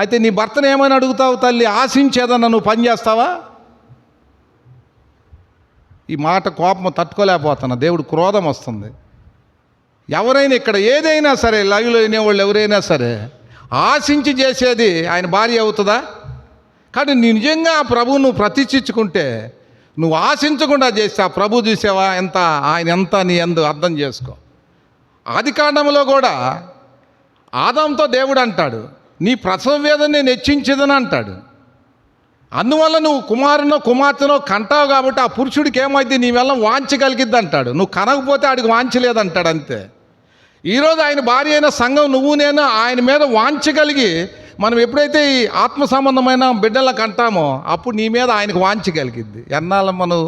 అయితే నీ భర్తను ఏమైనా అడుగుతావు తల్లి? ఆశించేదన్నా నువ్వు పని చేస్తావా? ఈ మాట కోపం తట్టుకోలేకపోతున్నా, దేవుడు క్రోధం వస్తుంది. ఎవరైనా ఇక్కడ ఏదైనా సరే లైవ్లో వినేవాళ్ళు ఎవరైనా సరే ఆశించి చేసేది ఆయన భార్య అవుతుందా? కానీ నీ నిజంగా ఆ ప్రభువు నువ్వు ప్రతిష్ఠించుకుంటే, నువ్వు ఆశించకుండా చేస్తే ఆ ప్రభు చూసావా ఆయన ఎంత నీ ఎందు అర్థం చేసుకో. ఆదికాండంలో కూడా ఆదాంతో దేవుడు అంటాడు, నీ ప్రసవ వేదన నేను హెచ్చించదని అంటాడు. అందువల్ల నువ్వు కుమారునో కుమార్తెనో కంటావు కాబట్టి ఆ పురుషుడికి ఏమైంది? నీ వల్ల వాంఛ కలిగిద్ది అంటాడు. నువ్వు కనకపోతే ఆడికి వాంఛ లేదంటాడు, అంతే. ఈరోజు ఆయన భార్య అయిన సంఘం నువ్వు నేను ఆయన మీద వాంఛ కలిగి మనం ఎప్పుడైతే ఈ ఆత్మ సంబంధమైన బిడ్డలకు అంటామో అప్పుడు నీ మీద ఆయనకు వాంఛ కలిగిద్ది. ఎన్నాళ్ళు మనం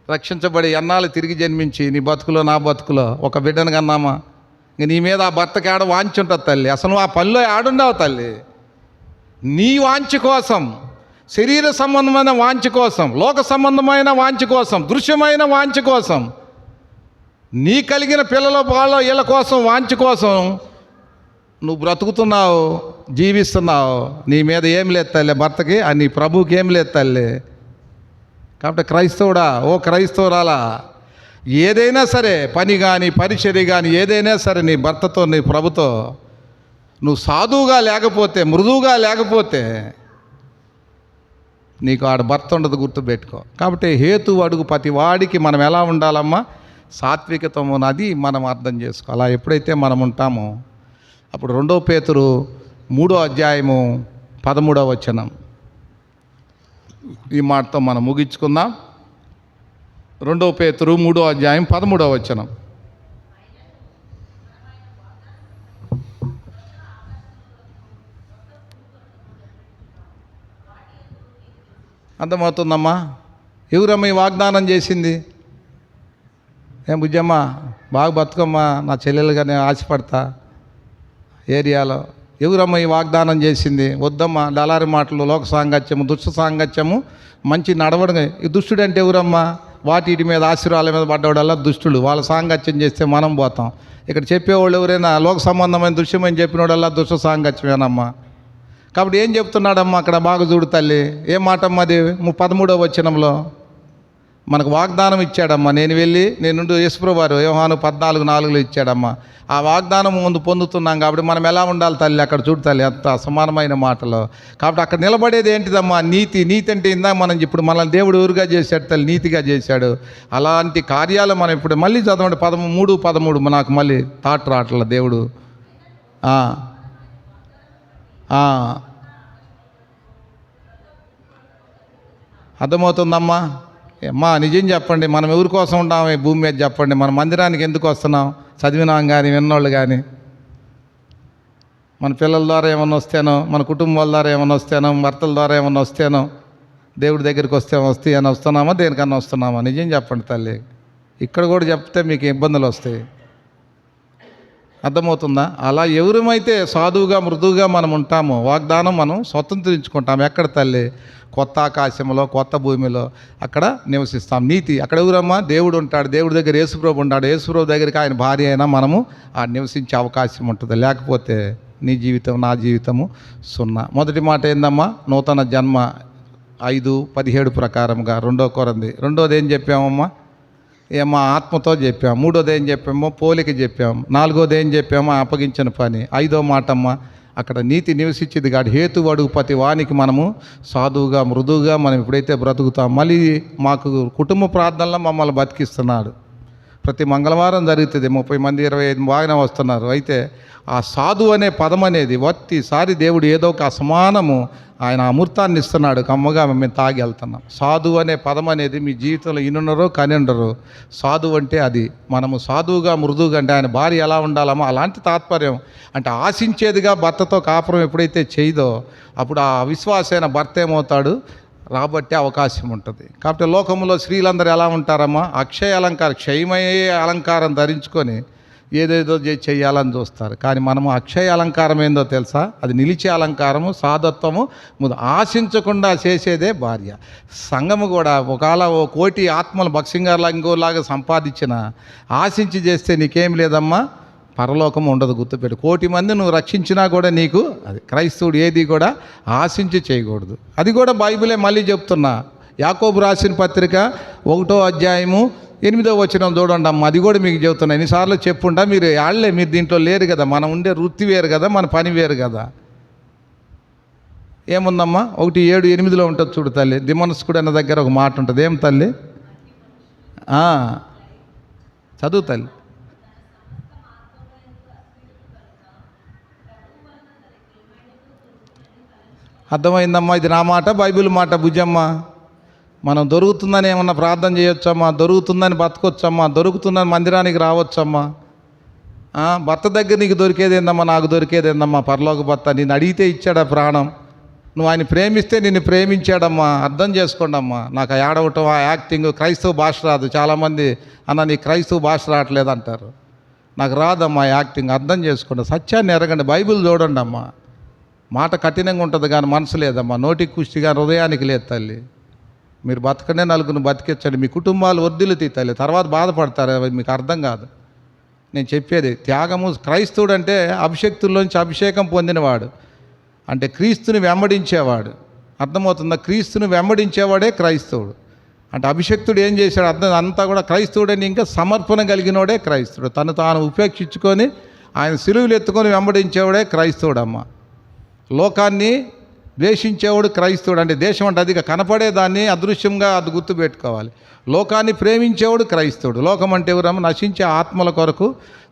రక్షించబడి ఎన్నాళ్ళు తిరిగి జన్మించి నీ బతుకులో నా బతుకులో ఒక బిడ్డను కన్నామా? ఇంక నీ మీద ఆ భర్తకి ఆడ వాంచి ఉంటుంది తల్లి. అసలు నువ్వు ఆ పనిలో ఆడుండవు తల్లి. నీ వాంఛ కోసం, శరీర సంబంధమైన వాంఛ కోసం, లోక సంబంధమైన వాంఛ కోసం, దృశ్యమైన వాంఛ కోసం, నీ కలిగిన పిల్లల వాళ్ళ వీళ్ళ కోసం వాంఛ కోసం నువ్వు బ్రతుకుతున్నావు, జీవిస్తున్నావు. నీ మీద ఏం లేదు తల్లి భర్తకి, నీ ప్రభువుకి ఏం లేదు తల్లి. కాబట్టి క్రైస్తవుడా, ఓ క్రైస్తవురాలా, ఏదైనా సరే పని కానీ పరిచర్య కానీ ఏదైనా సరే నీ భర్తతో నీ ప్రభుతో నువ్వు సాధువుగా లేకపోతే, మృదువుగా లేకపోతే నీకు ఆడ భర్త ఉండదు, గుర్తుపెట్టుకో. కాబట్టి హేతు అడుగు ప్రతి వాడికి మనం ఎలా ఉండాలమ్మా, సాత్వికతము అది మనం అర్థం చేసుకో. అలా ఎప్పుడైతే మనం ఉంటామో అప్పుడు 2 పేతురు 3వ అధ్యాయము 13వ వచనం, ఈ మాటతో మనం ముగించుకుందాం. 2 పేతురు 3వ అధ్యాయం 13వ వచనం. అర్థమవుతుందమ్మా? ఎవరమ్మా ఈ వాగ్దానం చేసింది? ఏం బుజ్జమ్మా, బాగా బతుకమ్మా, నా చెల్లెలుగా నేను ఆశపడతా ఏరియాలో. ఎవరమ్మా ఈ వాగ్దానం చేసింది? వద్దమ్మా, డలారి మాటలు, లోక సాంగత్యము, దుష్ట సాంగత్యము, మంచి నడవడం. ఈ దుష్టుడు అంటే ఎవరమ్మా? వాటి మీద ఆశీర్వాదాల మీద పడ్డవాడల్లా దుష్టుడు. వాళ్ళ సాంగత్యం చేస్తే మనం పోతాం. ఇక్కడ చెప్పేవాళ్ళు ఎవరైనా లోక సంబంధమైన దృశ్యమని చెప్పినోడల్లా దుష్ట సాంగత్యమేనమ్మా. కాబట్టి ఏం చెప్తున్నాడమ్మా అక్కడ? బాగా చూడు తల్లి, ఏం మాటమ్మా అది? 13వ వచనంలో మనకు వాగ్దానం ఇచ్చాడమ్మా. నేను వెళ్ళి నేను యేసుప్రభువు వారు యోహాను 14:4 ఇచ్చాడమ్మా. ఆ వాగ్దానం ముందు పొందుతున్నాం కాబట్టి మనం ఎలా ఉండాలి తల్లి? అక్కడ చూడు తల్లి, అంత అసమానమైన మాటలు. కాబట్టి అక్కడ నిలబడేది ఏంటిదమ్మా? నీతి. నీతి అంటే ఇందాక మనం ఇప్పుడు మనల్ని దేవుడు ఎవరుగా చేశాడు తల్లి? నీతిగా చేశాడు. అలాంటి కార్యాలు మనం ఇప్పుడు మళ్ళీ చదవండి. 13 నాకు మళ్ళీ థాట్ రావట్ల. దేవుడు అర్థమవుతుందమ్మా? అమ్మా నిజం చెప్పండి, మనం ఎవరి కోసం ఉంటాం ఈ భూమి మీద చెప్పండి? మన మందిరానికి ఎందుకు వస్తున్నాం? చదివినాం కానీ, విన్నోళ్ళు కానీ, మన పిల్లల ద్వారా ఏమన్నా వస్తేనో, మన కుటుంబాల ద్వారా ఏమన్నా వస్తేనో, భర్తల ద్వారా ఏమన్నా వస్తేనో, దేవుడి దగ్గరికి వస్తే అని వస్తున్నామా? దేనికన్నా వస్తున్నామా? నిజం చెప్పండి తల్లి. ఇక్కడ కూడా చెప్తే మీకు ఇబ్బందులు వస్తాయి. అర్థమవుతుందా? అలా ఎవరమైతే సాధువుగా మృదువుగా మనం ఉంటామో వాగ్దానం మనం స్వతంత్రించుకుంటాం. ఎక్కడ తల్లి? కొత్త ఆకాశంలో, కొత్త భూమిలో అక్కడ నివసిస్తాం. నీతి అక్కడ ఎవరమ్మా? దేవుడు ఉంటాడు. దేవుడి దగ్గర యేసుప్రభు ఉంటాడు. యేసుప్రభు దగ్గరికి ఆయన భార్య అయినా మనము ఆ నివసించే అవకాశం ఉంటుంది. లేకపోతే నీ జీవితం, నా జీవితము సున్నా. మొదటి మాట ఏందమ్మా? నూతన జన్మ 5:17 ప్రకారంగా. 2 కొరింథీ. రెండోది ఏం చెప్పామమ్మా? ఏమో ఆత్మతో చెప్పాము. 3వది ఏం చెప్పామో? పోలిక చెప్పాము. 4వది ఏం చెప్పామో? అప్పగించిన పని. 5వ మాటమ్మా అక్కడ నీతి నివసించేది కాదు. హేతు అడుగు ప్రతి వానికి మనము సాధువుగా మృదువుగా మనం ఎప్పుడైతే బ్రతుకుతాం. మళ్ళీ మాకు కుటుంబ ప్రార్థనలో మమ్మల్ని బతికిస్తున్నాడు. ప్రతి మంగళవారం జరుగుతుంది. 30 మంది 25 బాగానే వస్తున్నారు. అయితే ఆ సాధు అనే పదం అనేది ప్రతిసారి దేవుడు ఏదో ఒక అసమానము ఆయన అమృతాన్ని ఇస్తున్నాడు. కమ్మగా మేము తాగి వెళ్తున్నాం. సాధు అనే పదం అనేది మీ జీవితంలో ఇనుండరో కనిండరు. సాధు అంటే అది. మనము సాధువుగా మృదువుగా అంటే ఆయన భార్య ఎలా ఉండాలమో అలాంటి తాత్పర్యం. అంటే ఆశించేదిగా భర్తతో కాపురం ఎప్పుడైతే చేయదో అప్పుడు ఆ అవిశ్వాసైన భర్త ఏమవుతాడు? రాబట్టే అవకాశం ఉంటుంది. కాబట్టి లోకంలో స్త్రీలందరూ ఎలా ఉంటారమ్మా? అక్షయ అలంకారం, క్షయమయ్యే అలంకారం ధరించుకొని ఏదేదో చేయాలని చూస్తారు. కానీ మనము అక్షయ అలంకారం ఏందో తెలుసా? అది నిలిచే అలంకారము, సాధత్వము, ఆశించకుండా చేసేదే భార్య. సంఘము కూడా ఒకవేళ 1 కోటి ఆత్మలు భక్సింగారులా ఇంకోలాగా సంపాదించిన ఆశించి చేస్తే నీకేం లేదమ్మా, పరలోకం ఉండదు. గుర్తుపెట్టు. 1 కోటి మంది నువ్వు రక్షించినా కూడా నీకు అది క్రైస్తవుడు ఏది కూడా ఆశించి చేయకూడదు. అది కూడా బైబిలే మళ్ళీ చెప్తున్నా. యాకోబు రాసిన పత్రిక 1వ అధ్యాయము 8వ వచనం చూడండి అమ్మ. అది కూడా మీకు చెబుతున్నా. ఎన్నిసార్లు చెప్పుంటా, మీరు ఆళ్లే, మీరు దీంట్లో లేరు కదా. మనం ఉండే వృత్తి వేరు కదా, మన పని వేరు కదా. ఏముందమ్మా? 1:7-8 ఉంటుంది చూడు తల్లి. దిమనస్కుడు అన్న దగ్గర ఒక మాట ఉంటుంది. ఏం తల్లి? చదువు తల్లి. అర్థమైందమ్మా? ఇది నా మాట, బైబిల్ మాట బుజ్జమ్మ. మనం దొరుకుతుందని ఏమన్నా ప్రార్థన చేయొచ్చమ్మా? దొరుకుతుందని బతకొచ్చమ్మా? దొరుకుతుందని మందిరానికి రావచ్చమ్మా? భర్త దగ్గర నీకు దొరికేది ఏందమ్మా? నాకు దొరికేది ఏందమ్మా? పరలోక భర్త. నేను అడిగితే ఇచ్చాడా ప్రాణం? నువ్వు ఆయన ప్రేమిస్తే నిన్ను ప్రేమించాడమ్మా. అర్థం చేసుకోండి అమ్మా. నాకు ఆడవటం, ఆ యాక్టింగ్, క్రైస్తవ భాష రాదు. చాలామంది అన్న నీ క్రైస్తవ భాష రావట్లేదు అంటారు. నాకు రాదమ్మా యాక్టింగ్, అర్థం చేసుకోండి, సత్యాన్ని ఎరగండి, బైబిల్ చూడండి అమ్మా. మాట కఠినంగా ఉంటుంది కానీ మనసు లేదమ్మా, నోటికి కుష్టిగా హృదయానికి లేదు తల్లి. మీరు బతకనే నలుగురిని బతికించండి, మీ కుటుంబాలు వర్ధిల్లుతాయి తల్లి, తర్వాత బాధపడతారు, అవి మీకు అర్థం కాదు. నేను చెప్పేది త్యాగము. క్రైస్తవుడు అంటే అభిషక్తుల్లోంచి అభిషేకం పొందినవాడు, అంటే క్రీస్తుని వెంబడించేవాడు. అర్థమవుతుందా? క్రీస్తుని వెంబడించేవాడే క్రైస్తవుడు. అంటే అభిషక్తుడు ఏం చేశాడు అర్థం అంతా కూడా క్రైస్తవుడని ఇంకా సమర్పణ కలిగినోడే క్రైస్తవుడు. తను తాను ఉపేక్షించుకొని ఆయన సిలువలు ఎత్తుకొని వెంబడించేవాడే క్రైస్తవుడు అమ్మ. లోకాన్ని ద్వేషించేవాడు క్రైస్తవుడు. అంటే దేశం అంటే అదిగా కనపడేదాన్ని అదృశ్యంగా అది గుర్తుపెట్టుకోవాలి. లోకాన్ని ప్రేమించేవాడు క్రైస్తవుడు. లోకం అంటే ఎవరమ్మ? నశించే ఆత్మల కొరకు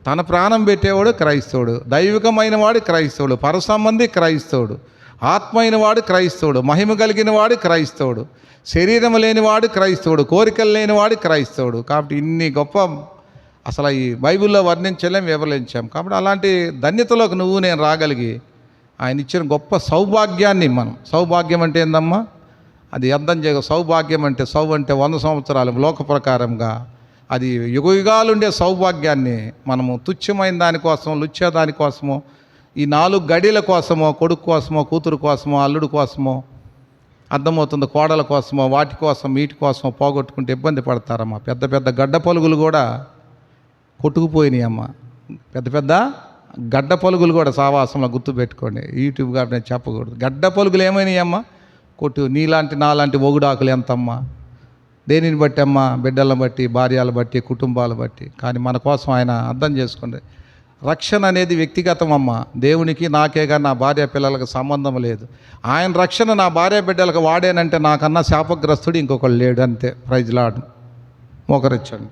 తన ప్రాణం పెట్టేవాడు క్రైస్తవుడు. దైవికమైన వాడు క్రైస్తవుడు, పరసంబంధి క్రైస్తవుడు, ఆత్మ అయిన వాడు క్రైస్తవుడు, మహిమ కలిగిన వాడు క్రైస్తవుడు, శరీరం లేనివాడు క్రైస్తవుడు, కోరికలు లేనివాడు క్రైస్తవుడు. కాబట్టి ఇన్ని గొప్ప అసలు ఈ బైబిల్లో వర్ణించలేం, వివరించాం. కాబట్టి అలాంటి ధన్యతలోకి నువ్వు నేను రాగలిగి ఆయన ఇచ్చిన గొప్ప సౌభాగ్యాన్ని మనం, సౌభాగ్యం అంటే ఏందమ్మా? అది అర్థం చేయ. సౌభాగ్యం అంటే అంటే 100 సంవత్సరాలు లోక ప్రకారంగా, అది యుగయుగాలుండే సౌభాగ్యాన్ని మనము తుచ్చమైన దానికోసం, లుచ్చే దానికోసమో, ఈ 4 గడిల కోసమో, కొడుకు కోసమో, కూతురు కోసమో, అల్లుడు కోసమో, అర్థమవుతుంది, కోడల కోసమో, వాటి కోసం వీటి కోసమో పోగొట్టుకుంటే ఇబ్బంది పడతారమ్మా. పెద్ద పెద్ద గడ్డ పలుగులు కూడా కొట్టుకుపోయినాయి అమ్మ. పెద్ద పెద్ద గడ్డ పలుగులు కూడా సావాసంలో గుర్తుపెట్టుకోండి. యూట్యూబ్ గారు నేను చెప్పకూడదు. గడ్డ పలుగులు ఏమైనాయి అమ్మ? కొట్టు. నీలాంటి నాలాంటి ఒగుడాకులు ఎంతమ్మా? దేనిని బట్టి అమ్మా? బిడ్డలను బట్టి, భార్యలు బట్టి, కుటుంబాలు బట్టి. కానీ మన కోసం ఆయన అర్థం చేసుకోండి, రక్షణ అనేది వ్యక్తిగతం అమ్మ. దేవునికి నాకే కానీ నా భార్య పిల్లలకు సంబంధం లేదు. ఆయన రక్షణ నా భార్య బిడ్డలకు వాడేనంటే నాకన్నా శాపగ్రస్తుడు ఇంకొకళ్ళు లేడు. అంతే. Praise lord. మోకరించండి.